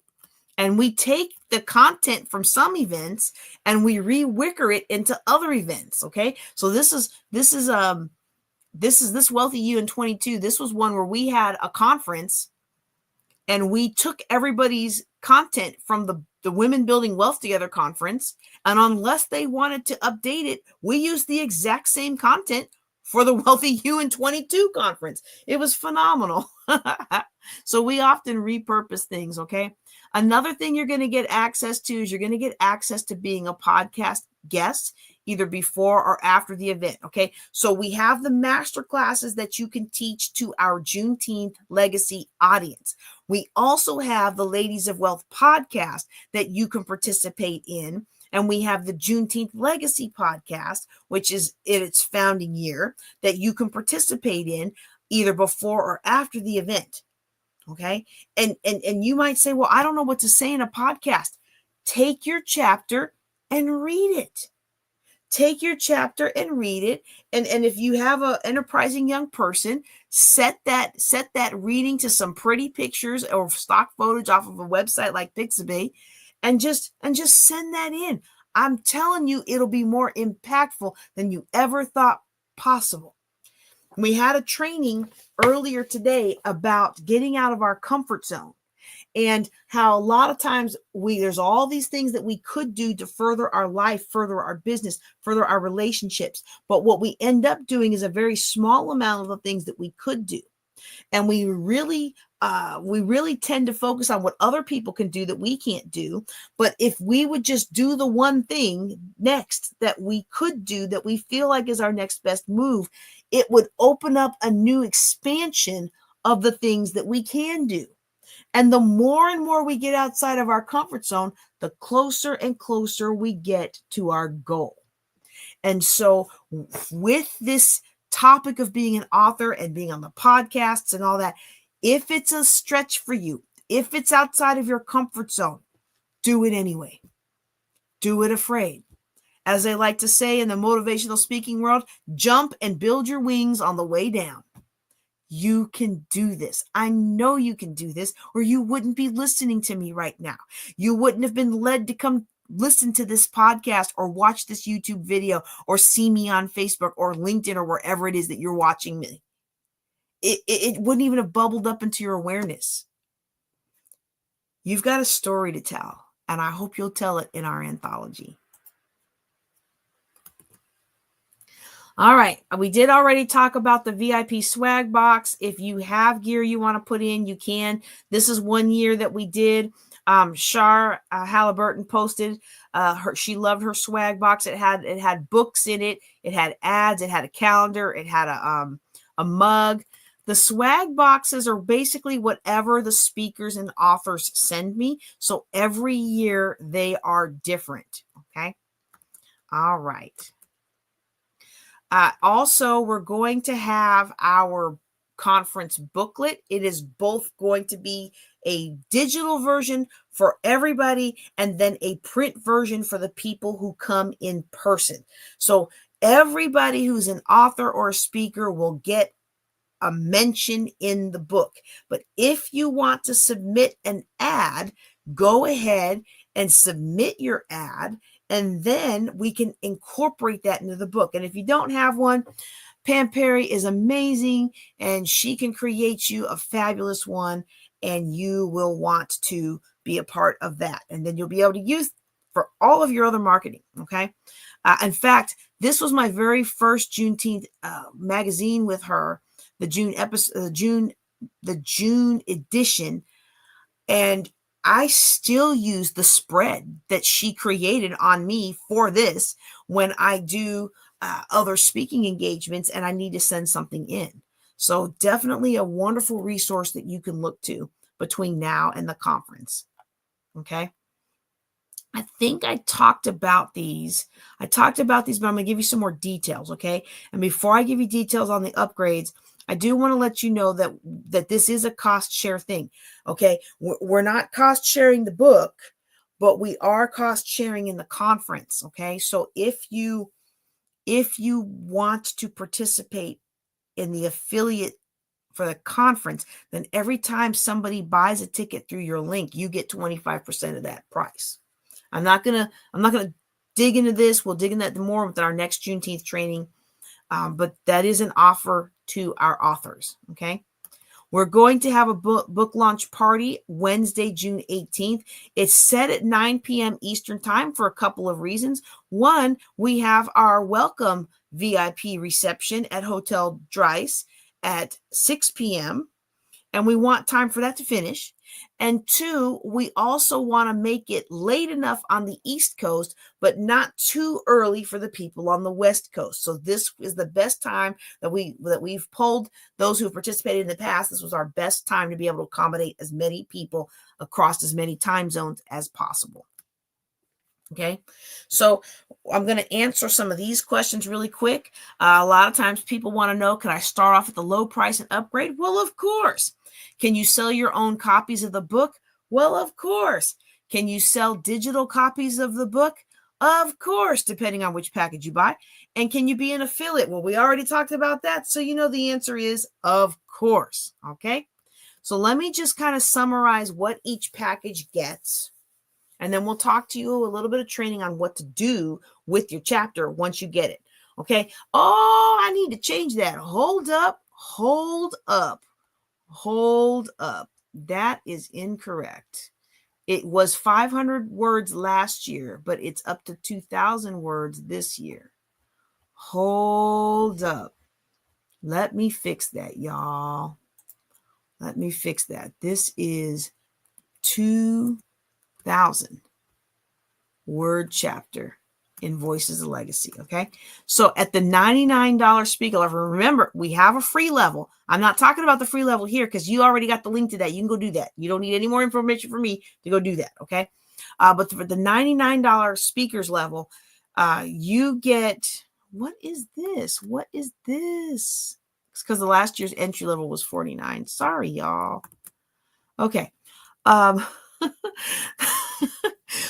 And we take the content from some events and we re-wicker it into other events. Okay. So this Wealthy You in 22. This was one where we had a conference and we took everybody's content from the Women Building Wealth Together conference. And unless they wanted to update it, we used the exact same content for the Wealthy You in 22 conference. It was phenomenal. So we often repurpose things. Okay. Another thing you're going to get access to is you're going to get access to being a podcast guest, either before or after the event. Okay. So we have the master classes that you can teach to our Juneteenth legacy audience. We also have the Ladies of Wealth podcast that you can participate in. And we have the Juneteenth Legacy podcast, which is in its founding year, that you can participate in either before or after the event. Okay. And you might say, well, I don't know what to say in a podcast. Take your chapter and read it. Take your chapter and read it. And if you have an enterprising young person, set that reading to some pretty pictures or stock footage off of a website like Pixabay and just send that in. I'm telling you, it'll be more impactful than you ever thought possible. We had a training earlier today about getting out of our comfort zone and how a lot of times there's all these things that we could do to further our life, further our business, further our relationships. But what we end up doing is a very small amount of the things that we could do. And we really tend to focus on what other people can do that we can't do. But if we would just do the one thing next that we could do that we feel like is our next best move, it would open up a new expansion of the things that we can do. And the more and more we get outside of our comfort zone, the closer and closer we get to our goal. And so with this topic of being an author and being on the podcasts and all that, if it's a stretch for you, if it's outside of your comfort zone, do it anyway. Do it afraid. As they like to say in the motivational speaking world, jump and build your wings on the way down. You can do this. I know you can do this, or you wouldn't be listening to me right now. You wouldn't have been led to come listen to this podcast or watch this YouTube video or see me on Facebook or LinkedIn or wherever it is that you're watching me. It wouldn't even have bubbled up into your awareness. You've got a story to tell, and I hope you'll tell it in our anthology. All right. We did already talk about the VIP swag box. If you have gear you want to put in, you can. This is 1 year that we did. Shar Halliburton posted she loved her swag box. It had books in it. It had ads. It had a calendar. It had a mug. The swag boxes are basically whatever the speakers and authors send me. So every year they are different. Okay. All right. Also, we're going to have our conference booklet. It is both going to be a digital version for everybody and then a print version for the people who come in person. So everybody who's an author or a speaker will get a mention in the book. But if you want to submit an ad, go ahead and submit your ad, and then we can incorporate that into the book. And if you don't have one, Pam Perry is amazing, and she can create you a fabulous one, and you will want to be a part of that. And then you'll be able to use for all of your other marketing. Okay. In fact, this was my very first Juneteenth magazine with her, the June episode, the June edition. And I still use the spread that she created on me for this when I do other speaking engagements and I need to send something in. So definitely a wonderful resource that you can look to between now and the conference. Okay. I think I talked about these. But I'm going to give you some more details. Okay. And before I give you details on the upgrades, I do want to let you know that this is a cost share thing. Okay. We're not cost sharing the book, but we are cost sharing in the conference. Okay. So if you if you want to participate in the affiliate for the conference, then every time somebody buys a ticket through your link, you get 25% of that price. I'm not gonna dig into this. We'll dig into that more with our next Juneteenth training. But that is an offer to our authors. Okay. We're going to have a book launch party Wednesday, June 18th. It's set at 9 p.m. Eastern time for a couple of reasons. One, we have our welcome VIP reception at Hotel Dries at 6 p.m. and we want time for that to finish. And two, we also want to make it late enough on the East Coast, but not too early for the people on the West Coast. So this is the best time that we've polled those who have participated in the past. This was our best time to be able to accommodate as many people across as many time zones as possible. Okay, so I'm going to answer some of these questions really quick. A lot of times people want to know, can I start off at the low price and upgrade? Well, of course. Can you sell your own copies of the book? Well, of course. Can you sell digital copies of the book? Of course, depending on which package you buy. And can you be an affiliate? Well, we already talked about that. So you know the answer is of course. Okay, so let me just kind of summarize what each package gets. And then we'll talk to you a little bit of training on what to do with your chapter once you get it. Okay. Oh, I need to change that. Hold up. That is incorrect. It was 500 words last year, but it's up to 2,000 words this year. Hold up. Let me fix that, y'all. Let me fix that. This is 2,000 word chapter in Voices of Legacy. Okay. So at the $99 speaker level, remember, we have a free level. I'm not talking about the free level here because you already got the link to that. You can go do that. You don't need any more information from me to go do that. Okay. But for the $99 speakers level, you get, what is this? What is this? It's because the last year's entry level was $49. Sorry, y'all. Okay.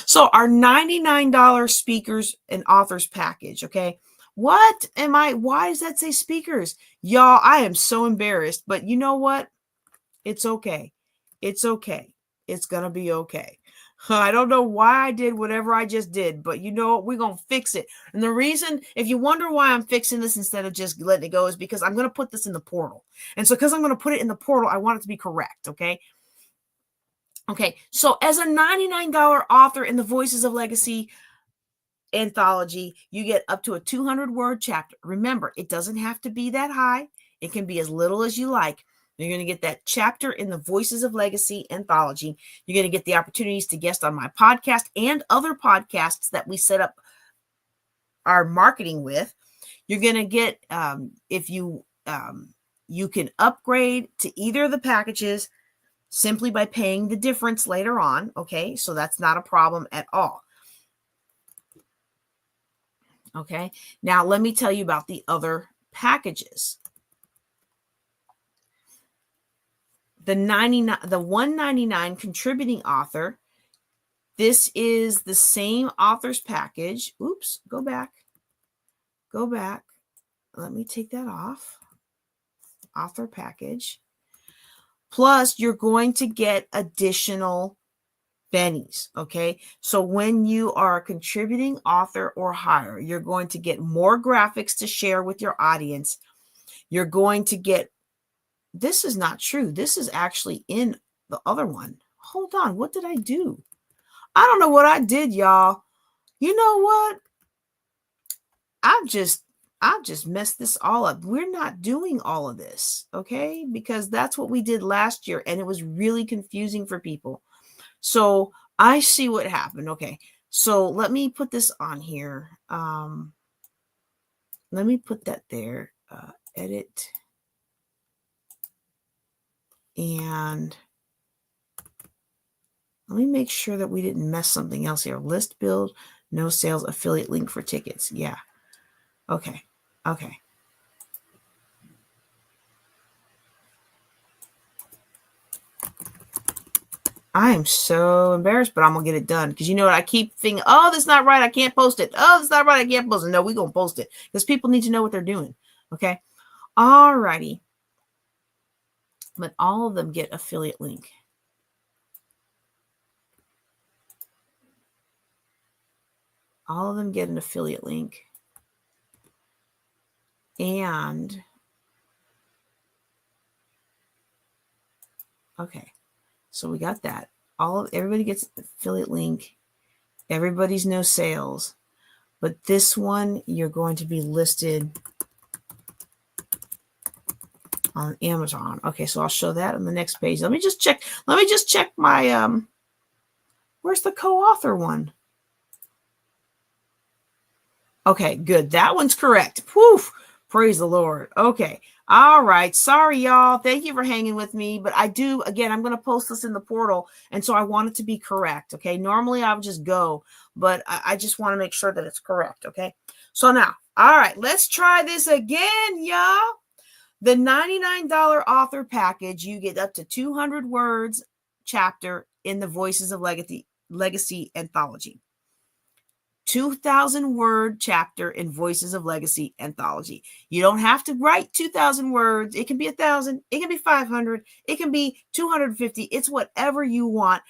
So our $99 speakers and authors package. Okay. Why does that say speakers? Y'all, I am so embarrassed, but you know what? It's okay. It's okay. It's going to be okay. I don't know why I did whatever I just did, but you know what? We're going to fix it. And the reason, if you wonder why I'm fixing this instead of just letting it go, is because I'm going to put this in the portal. And so because I'm going to put it in the portal, I want it to be correct. Okay. Okay. So as a $99 author in the Voices of Legacy anthology, you get up to a 200-word chapter. Remember, it doesn't have to be that high. It can be as little as you like. You're going to get that chapter in the Voices of Legacy anthology. You're going to get the opportunities to guest on my podcast and other podcasts that we set up our marketing with. You're going to get, if you can upgrade to either of the packages simply by paying the difference later on. Okay, so that's not a problem at all. Okay, now let me tell you about the other packages. The $199 contributing author. This is the same author's package. Oops, go back. Let me take that off. Author package. Plus, you're going to get additional bennies. Okay. So when you are a contributing author or higher, you're going to get more graphics to share with your audience. You're going to get, this is not true. This is actually in the other one. Hold on. What did I do? I don't know what I did, y'all. You know what? I've just messed this all up. We're not doing all of this. Okay. Because that's what we did last year. And it was really confusing for people. So I see what happened. Okay. So let me put this on here. Let me put that there. Edit. And let me make sure that we didn't mess something else here. List build, no sales, affiliate link for tickets. Yeah. Okay. Okay. I am so embarrassed, but I'm going to get it done. Because you know what? I keep thinking, oh, that's not right. I can't post it. Oh, that's not right. I can't post it. No, we're going to post it. Because people need to know what they're doing. Okay. All righty. But all of them get affiliate link. All of them get an affiliate link. And, okay. So we got that. Everybody gets affiliate link. Everybody's no sales. But this one, you're going to be listed on Amazon. Okay, so I'll show that on the next page. Let me just check my where's the co-author one? Okay, good. That one's correct. Woof. Praise the Lord. Okay. All right. Sorry, y'all. Thank you for hanging with me. But I'm going to post this in the portal. And so I want it to be correct. Okay. Normally I would just go, but I just want to make sure that it's correct. Okay. So now, all right, let's try this again, y'all. The $99 author package, you get up to 200 words chapter in the Voices of Legacy anthology. 2,000 word chapter in Voices of Legacy anthology. You don't have to write 2,000 words. It can be 1,000. It can be 500. It can be 250. It's whatever you want,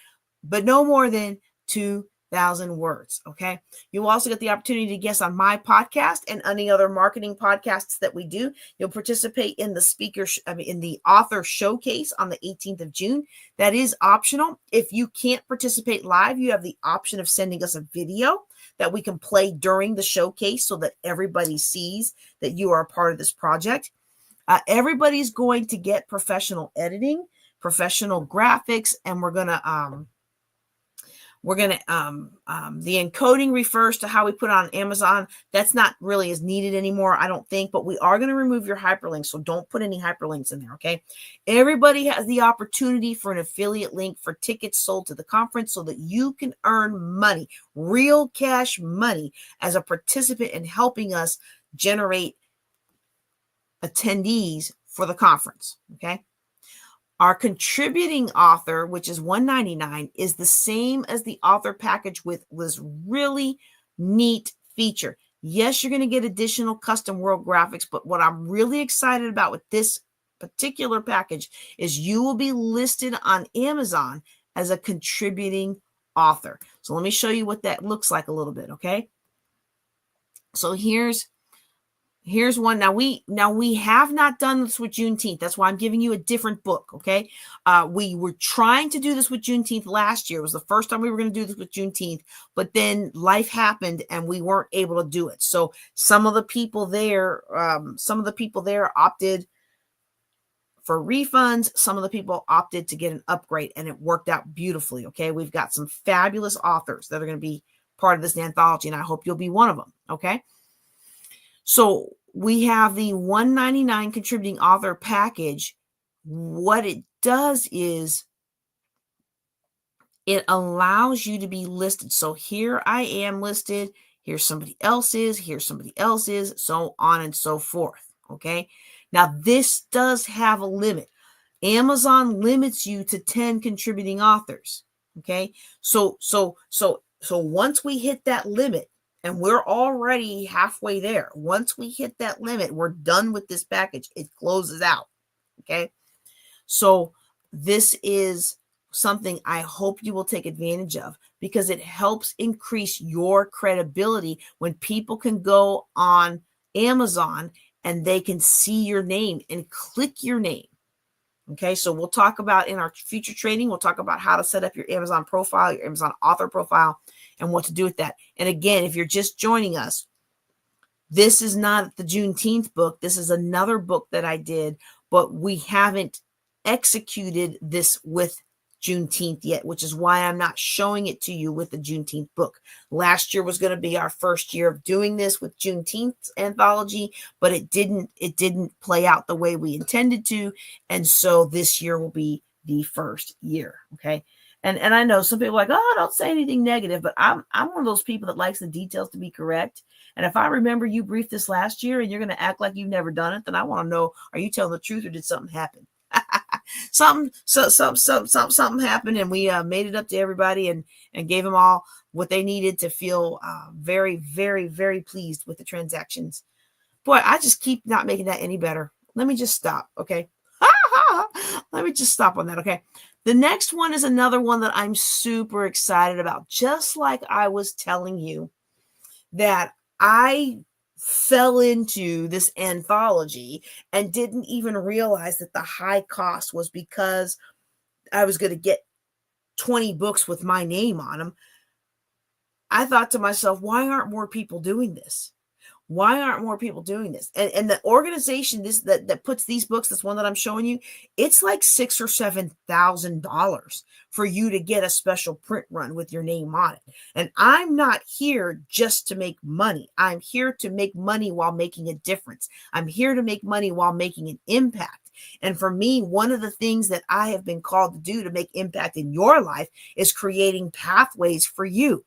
but no more than 2,000 words. Okay. You also get the opportunity to guest on my podcast and any other marketing podcasts that we do. You'll participate in the author showcase on the 18th of June. That is optional. If you can't participate live, you have the option of sending us a video that we can play during the showcase so that everybody sees that you are a part of this project. Everybody's going to get professional editing, professional graphics, and the encoding refers to how we put it on Amazon. That's not really as needed anymore, I don't think, but we are going to remove your hyperlinks. So don't put any hyperlinks in there. Okay. Everybody has the opportunity for an affiliate link for tickets sold to the conference so that you can earn money, real cash money, as a participant in helping us generate attendees for the conference. Okay. Our contributing author, which is $199, is the same as the author package with this really neat feature. Yes, you're going to get additional custom world graphics, but what I'm really excited about with this particular package is you will be listed on Amazon as a contributing author. So let me show you what that looks like a little bit, okay? So here's one. Now we have not done this with Juneteenth. That's why I'm giving you a different book. Okay. We were trying to do this with Juneteenth last year. It was the first time we were going to do this with Juneteenth, but then life happened and we weren't able to do it. So some of the people there opted for refunds. Some of the people opted to get an upgrade, and it worked out beautifully. Okay. We've got some fabulous authors that are going to be part of this anthology, and I hope you'll be one of them. Okay. So we have the $199 contributing author package. What it does is it allows you to be listed. So here I am listed. Here's somebody else's. Here's somebody else's, so on and so forth. Okay. Now this does have a limit. Amazon limits you to 10 contributing authors. Okay. So once we hit that limit, and we're already halfway there. Once we hit that limit, we're done with this package. It closes out. Okay. So this is something I hope you will take advantage of, because it helps increase your credibility when people can go on Amazon and they can see your name and click your name. Okay, so we'll talk about in our future training, we'll talk about how to set up your Amazon profile, your Amazon author profile, and what to do with that. And again, if you're just joining us, this is not the Juneteenth book. This is another book that I did, but we haven't executed this with Juneteenth yet, which is why I'm not showing it to you with the Juneteenth book. Last year was going to be our first year of doing this with Juneteenth's anthology, but it didn't play out the way we intended to. And so this year will be the first year. Okay. And I know some people are like, oh, don't say anything negative, but I'm one of those people that likes the details to be correct. And if I remember you briefed this last year and you're going to act like you've never done it, then I want to know, are you telling the truth or did something happen? So something happened, and we made it up to everybody and gave them all what they needed to feel very, very, very pleased with the transactions. Boy, I just keep not making that any better. Let me just stop, okay? Let me just stop on that, okay? The next one is another one that I'm super excited about. Just like I was telling you that I fell into this anthology and didn't even realize that the high cost was because I was going to get 20 books with my name on them. I thought to myself, why aren't more people doing this? Why aren't more people doing this? And the organization that puts these books, this one that I'm showing you, it's like $6,000 or $7,000 for you to get a special print run with your name on it. And I'm not here just to make money. I'm here to make money while making a difference. I'm here to make money while making an impact. And for me, one of the things that I have been called to do to make impact in your life is creating pathways for you.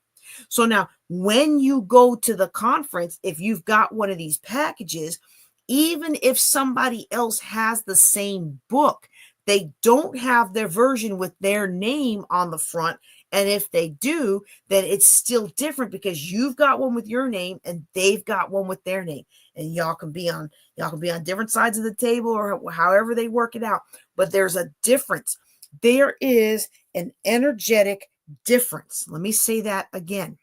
So now when you go to the conference, if you've got one of these packages, even if somebody else has the same book, they don't have their version with their name on the front. And if they do, then it's still different because you've got one with your name and they've got one with their name. And y'all can be on different sides of the table or however they work it out. But there's a difference. There is an energetic difference. Let me say that again.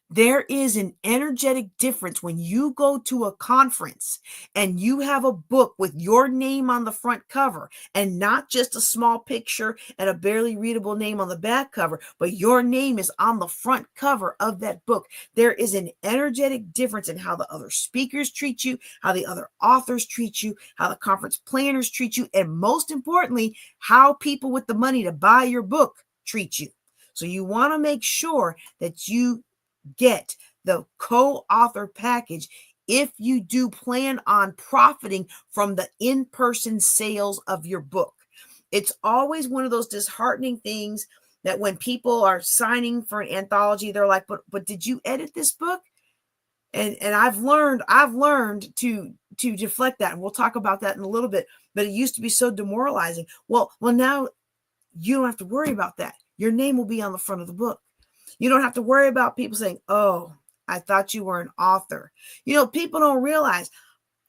There is an energetic difference when you go to a conference and you have a book with your name on the front cover and not just a small picture and a barely readable name on the back cover, but your name is on the front cover of that book. There is an energetic difference in how the other speakers treat you, how the other authors treat you, how the conference planners treat you, and most importantly, how people with the money to buy your book treat you. So you want to make sure that you get the co-author package if you do plan on profiting from the in-person sales of your book. It's always one of those disheartening things that when people are signing for an anthology, they're like, but did you edit this book? And I've learned to deflect that. And we'll talk about that in a little bit, but it used to be so demoralizing. Well, now you don't have to worry about that. Your name will be on the front of the book. You don't have to worry about people saying, oh, I thought you were an author. You know, people don't realize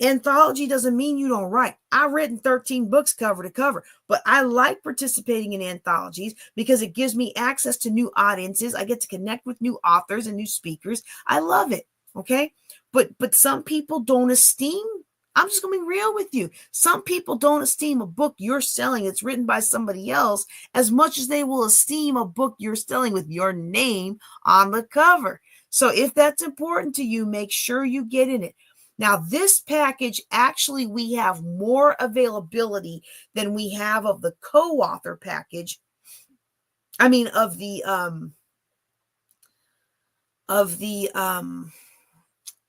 anthology doesn't mean you don't write. I've written 13 books cover to cover, but I like participating in anthologies because it gives me access to new audiences. I get to connect with new authors and new speakers. I love it. Okay. But some people don't esteem. I'm just going to be real with you. Some people don't esteem a book you're selling that's written by somebody else as much as they will esteem a book you're selling with your name on the cover. So if that's important to you, make sure you get in it. Now, this package, actually, we have more availability than we have of the co-author package. I mean, of the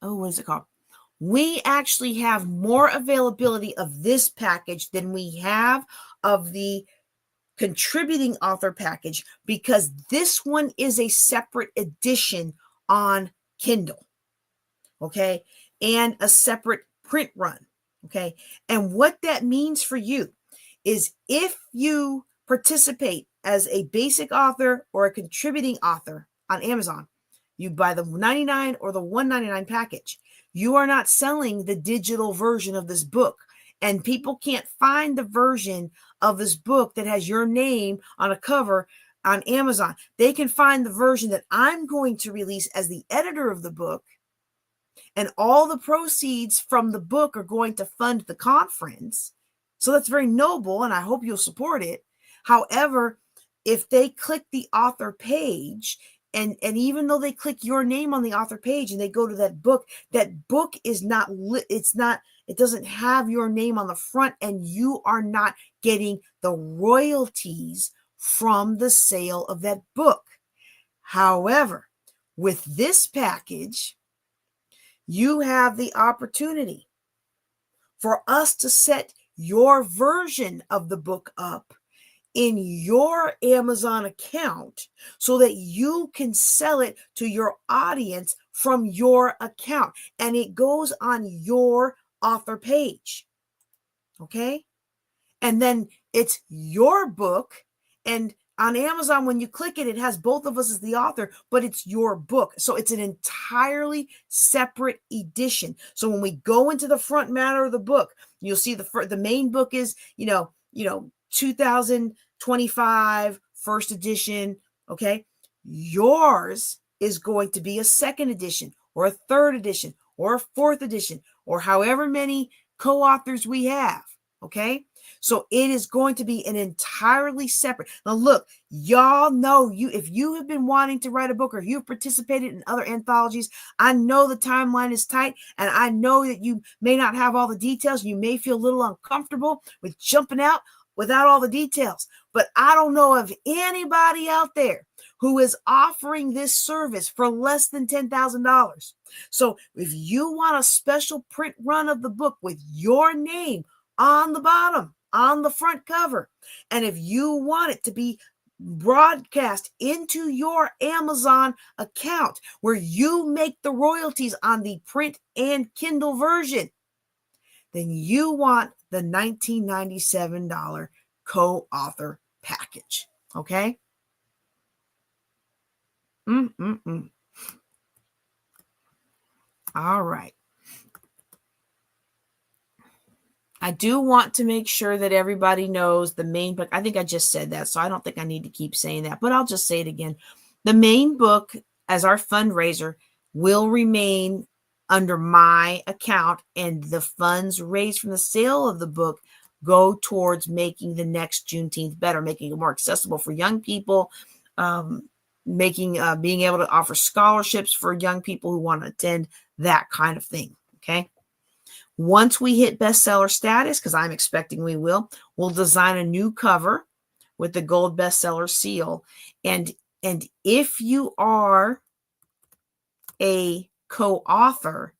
what is it called? We actually have more availability of this package than we have of the contributing author package because this one is a separate edition on Kindle, okay, and a separate print run, okay. And what that means for you is if you participate as a basic author or a contributing author on Amazon, you buy the $99 or the $199 package. You are not selling the digital version of this book. And people can't find the version of this book that has your name on a cover on Amazon. They can find the version that I'm going to release as the editor of the book. And all the proceeds from the book are going to fund the conference. So that's very noble, and I hope you'll support it. However, if they click the author page, and even though they click your name on the author page and they go to that book is not lit. It doesn't have your name on the front, and you are not getting the royalties from the sale of that book. However, with this package, you have the opportunity for us to set your version of the book up in your Amazon account so that you can sell it to your audience from your account, and it goes on your author page. Okay. and then it's your book. And on Amazon, when you click it, it has both of us as the author, but it's your book. So it's an entirely separate edition. So when we go into the front matter of the book, you'll see the main book is, 2025 first edition. Okay. Yours is going to be a second edition or a third edition or a fourth edition or however many co-authors we have. Okay. So it is going to be an entirely separate. Now, look, y'all know if you have been wanting to write a book or you've participated in other anthologies, I know the timeline is tight, and I know that you may not have all the details. You may feel a little uncomfortable with jumping out without all the details, but I don't know of anybody out there who is offering this service for less than $10,000. So if you want a special print run of the book with your name on the bottom, on the front cover, and if you want it to be broadcast into your Amazon account where you make the royalties on the print and Kindle version, then you want the $1997 co-author package. Okay? All right. I do want to make sure that everybody knows the main book. I think I just said that, so I don't think I need to keep saying that, but I'll just say it again. The main book as our fundraiser will remain under my account, and the funds raised from the sale of the book go towards making the next Juneteenth better, making it more accessible for young people, being able to offer scholarships for young people who want to attend, that kind of thing. Okay. Once we hit bestseller status, because I'm expecting we will, we'll design a new cover with the gold bestseller seal. And if you are a co-author,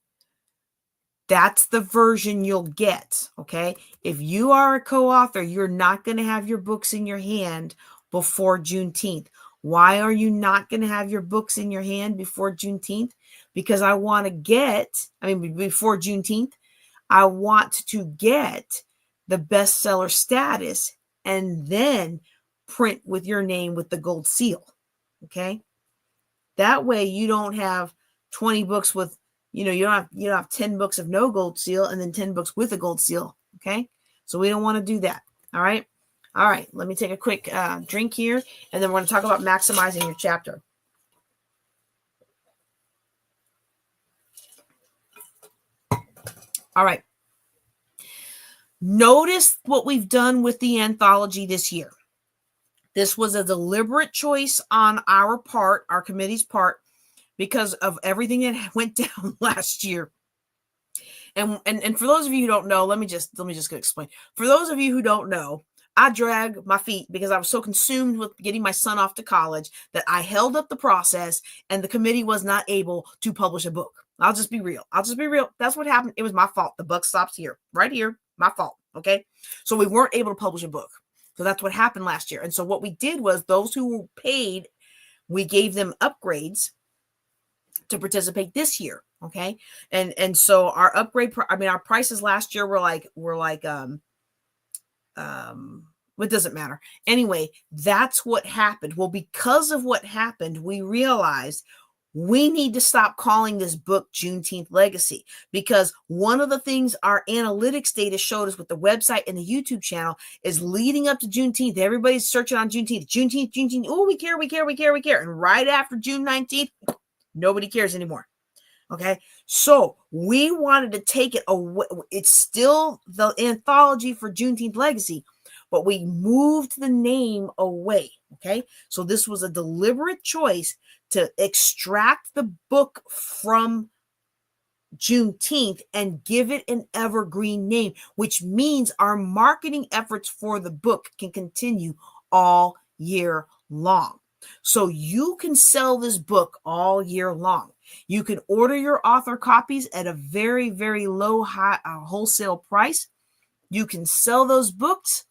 that's the version you'll get. Okay. If you are a co-author, you're not going to have your books in your hand before Juneteenth. Why are you not going to have your books in your hand before Juneteenth? Because before Juneteenth, I want to get the bestseller status and then print with your name with the gold seal. Okay. That way you don't have 20 books with, you don't have 10 books of no gold seal and then 10 books with a gold seal. Okay. So we don't want to do that. All right. All right. Let me take a quick drink here, and then we're going to talk about maximizing your chapter. All right. Notice what we've done with the anthology this year. This was a deliberate choice on our part, our committee's part, because of everything that went down last year. And for those of you who don't know, let me just explain. For those of you who don't know, I dragged my feet because I was so consumed with getting my son off to college that I held up the process, and the committee was not able to publish a book. I'll just be real. That's what happened. It was my fault. The buck stops here, right here. My fault. Okay. So we weren't able to publish a book. So that's what happened last year. And so what we did was those who were paid, we gave them upgrades to participate this year. Okay. And so our our prices last year were like, it doesn't matter. Anyway, that's what happened. Well, because of what happened, we realized we need to stop calling this book Juneteenth Legacy, because one of the things our analytics data showed us with the website and the YouTube channel is leading up to Juneteenth. Everybody's searching on Juneteenth. Oh, we care. And right after June 19th, nobody cares anymore. Okay. So we wanted to take it away. It's still the anthology for Juneteenth Legacy, but we moved the name away. Okay. So this was a deliberate choice to extract the book from Juneteenth and give it an evergreen name, which means our marketing efforts for the book can continue all year long. So you can sell this book all year long. You can order your author copies at a very, very low wholesale price. You can sell those books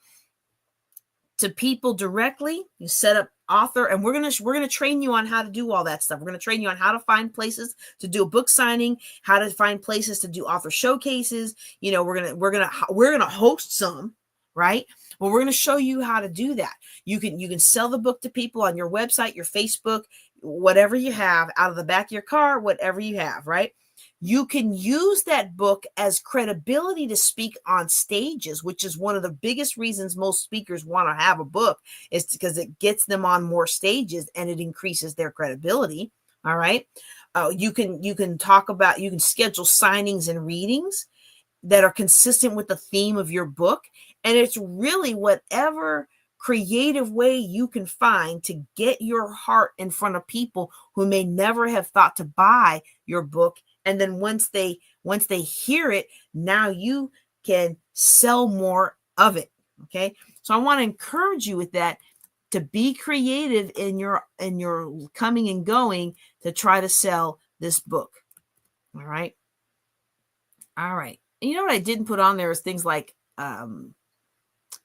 to people directly. You set up author, and we're gonna train you on how to do all that stuff. We're gonna train you on how to find places to do a book signing, how to find places to do author showcases. We're gonna host some. right? Well, we're going to show you how to do that. You can sell the book to people on your website, your Facebook, whatever you have, out of the back of your car, whatever you have, right? You can use that book as credibility to speak on stages, which is one of the biggest reasons most speakers want to have a book, is because it gets them on more stages and it increases their credibility. All right. You can schedule signings and readings that are consistent with the theme of your book. And it's really whatever creative way you can find to get your heart in front of people who may never have thought to buy your book. And then once they hear it, now you can sell more of it. Okay. So I want to encourage you with that, to be creative in your coming and going to try to sell this book. All right. All right. And you know what I didn't put on there is things like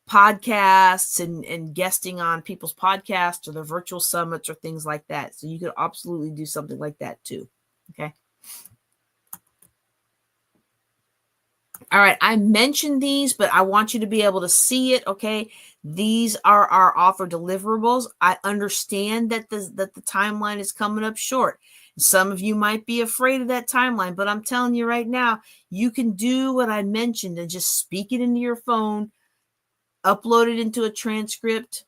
podcasts and guesting on people's podcasts or their virtual summits or things like that. So you could absolutely do something like that too. Okay. All right. I mentioned these, but I want you to be able to see it. Okay. These are our author deliverables. I understand that the timeline is coming up short. Some of you might be afraid of that timeline, but I'm telling you right now, you can do what I mentioned and just speak it into your phone, upload it into a transcript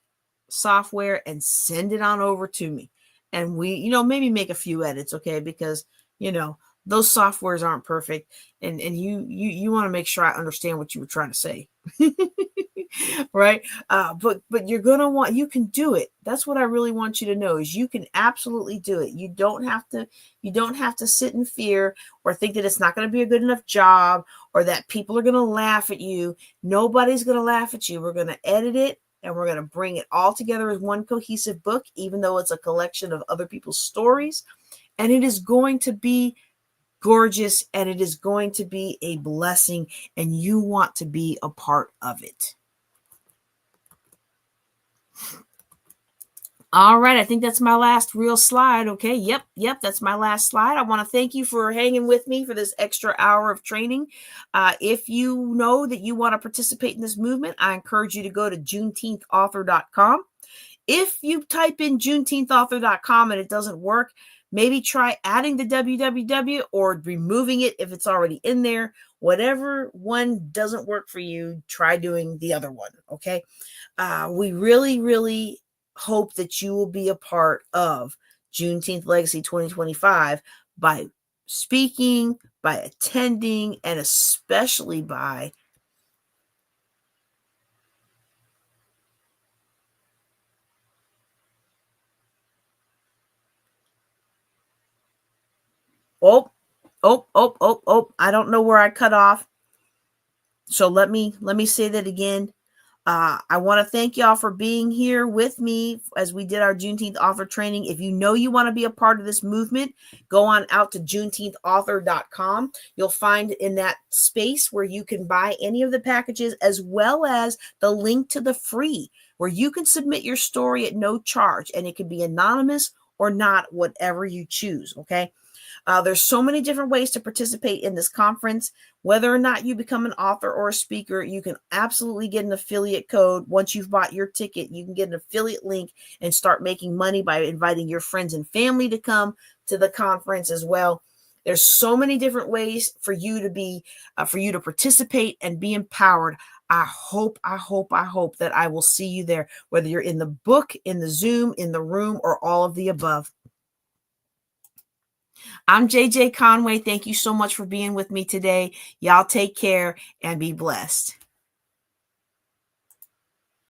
software, and send it on over to me. And we, maybe make a few edits, okay? Because, those softwares aren't perfect. And you want to make sure I understand what you were trying to say. Right. But you can do it. That's what I really want you to know, is you can absolutely do it. You don't have to sit in fear or think that it's not going to be a good enough job or that people are going to laugh at you. Nobody's going to laugh at you. We're going to edit it and we're going to bring it all together as one cohesive book, even though it's a collection of other people's stories. And it is going to be gorgeous and it is going to be a blessing, and you want to be a part of it. All right, I think that's my last real slide. Okay, yep, that's my last slide. I want to thank you for hanging with me for this extra hour of training. If you know that you want to participate in this movement, I encourage you to go to juneteenthauthor.com. If you type in juneteenthauthor.com and it doesn't work, maybe try adding the www or removing it if it's already in there. Whatever one doesn't work for you, try doing the other one, okay? We really, really hope that you will be a part of Juneteenth Legacy 2025 by speaking, by attending, and especially by I don't know where I cut off. So let me say that again. I want to thank y'all for being here with me as we did our Juneteenth author training. If you know you want to be a part of this movement, go on out to juneteenthauthor.com. You'll find in that space where you can buy any of the packages, as well as the link to the free, where you can submit your story at no charge, and it can be anonymous or not, whatever you choose. Okay. There's so many different ways to participate in this conference. Whether or not you become an author or a speaker, you can absolutely get an affiliate code. Once you've bought your ticket, you can get an affiliate link and start making money by inviting your friends and family to come to the conference as well. There's so many different ways for you to participate and be empowered. I hope that I will see you there, whether you're in the book, in the Zoom, in the room, or all of the above. I'm JJ Conway. Thank you so much for being with me today. Y'all take care and be blessed.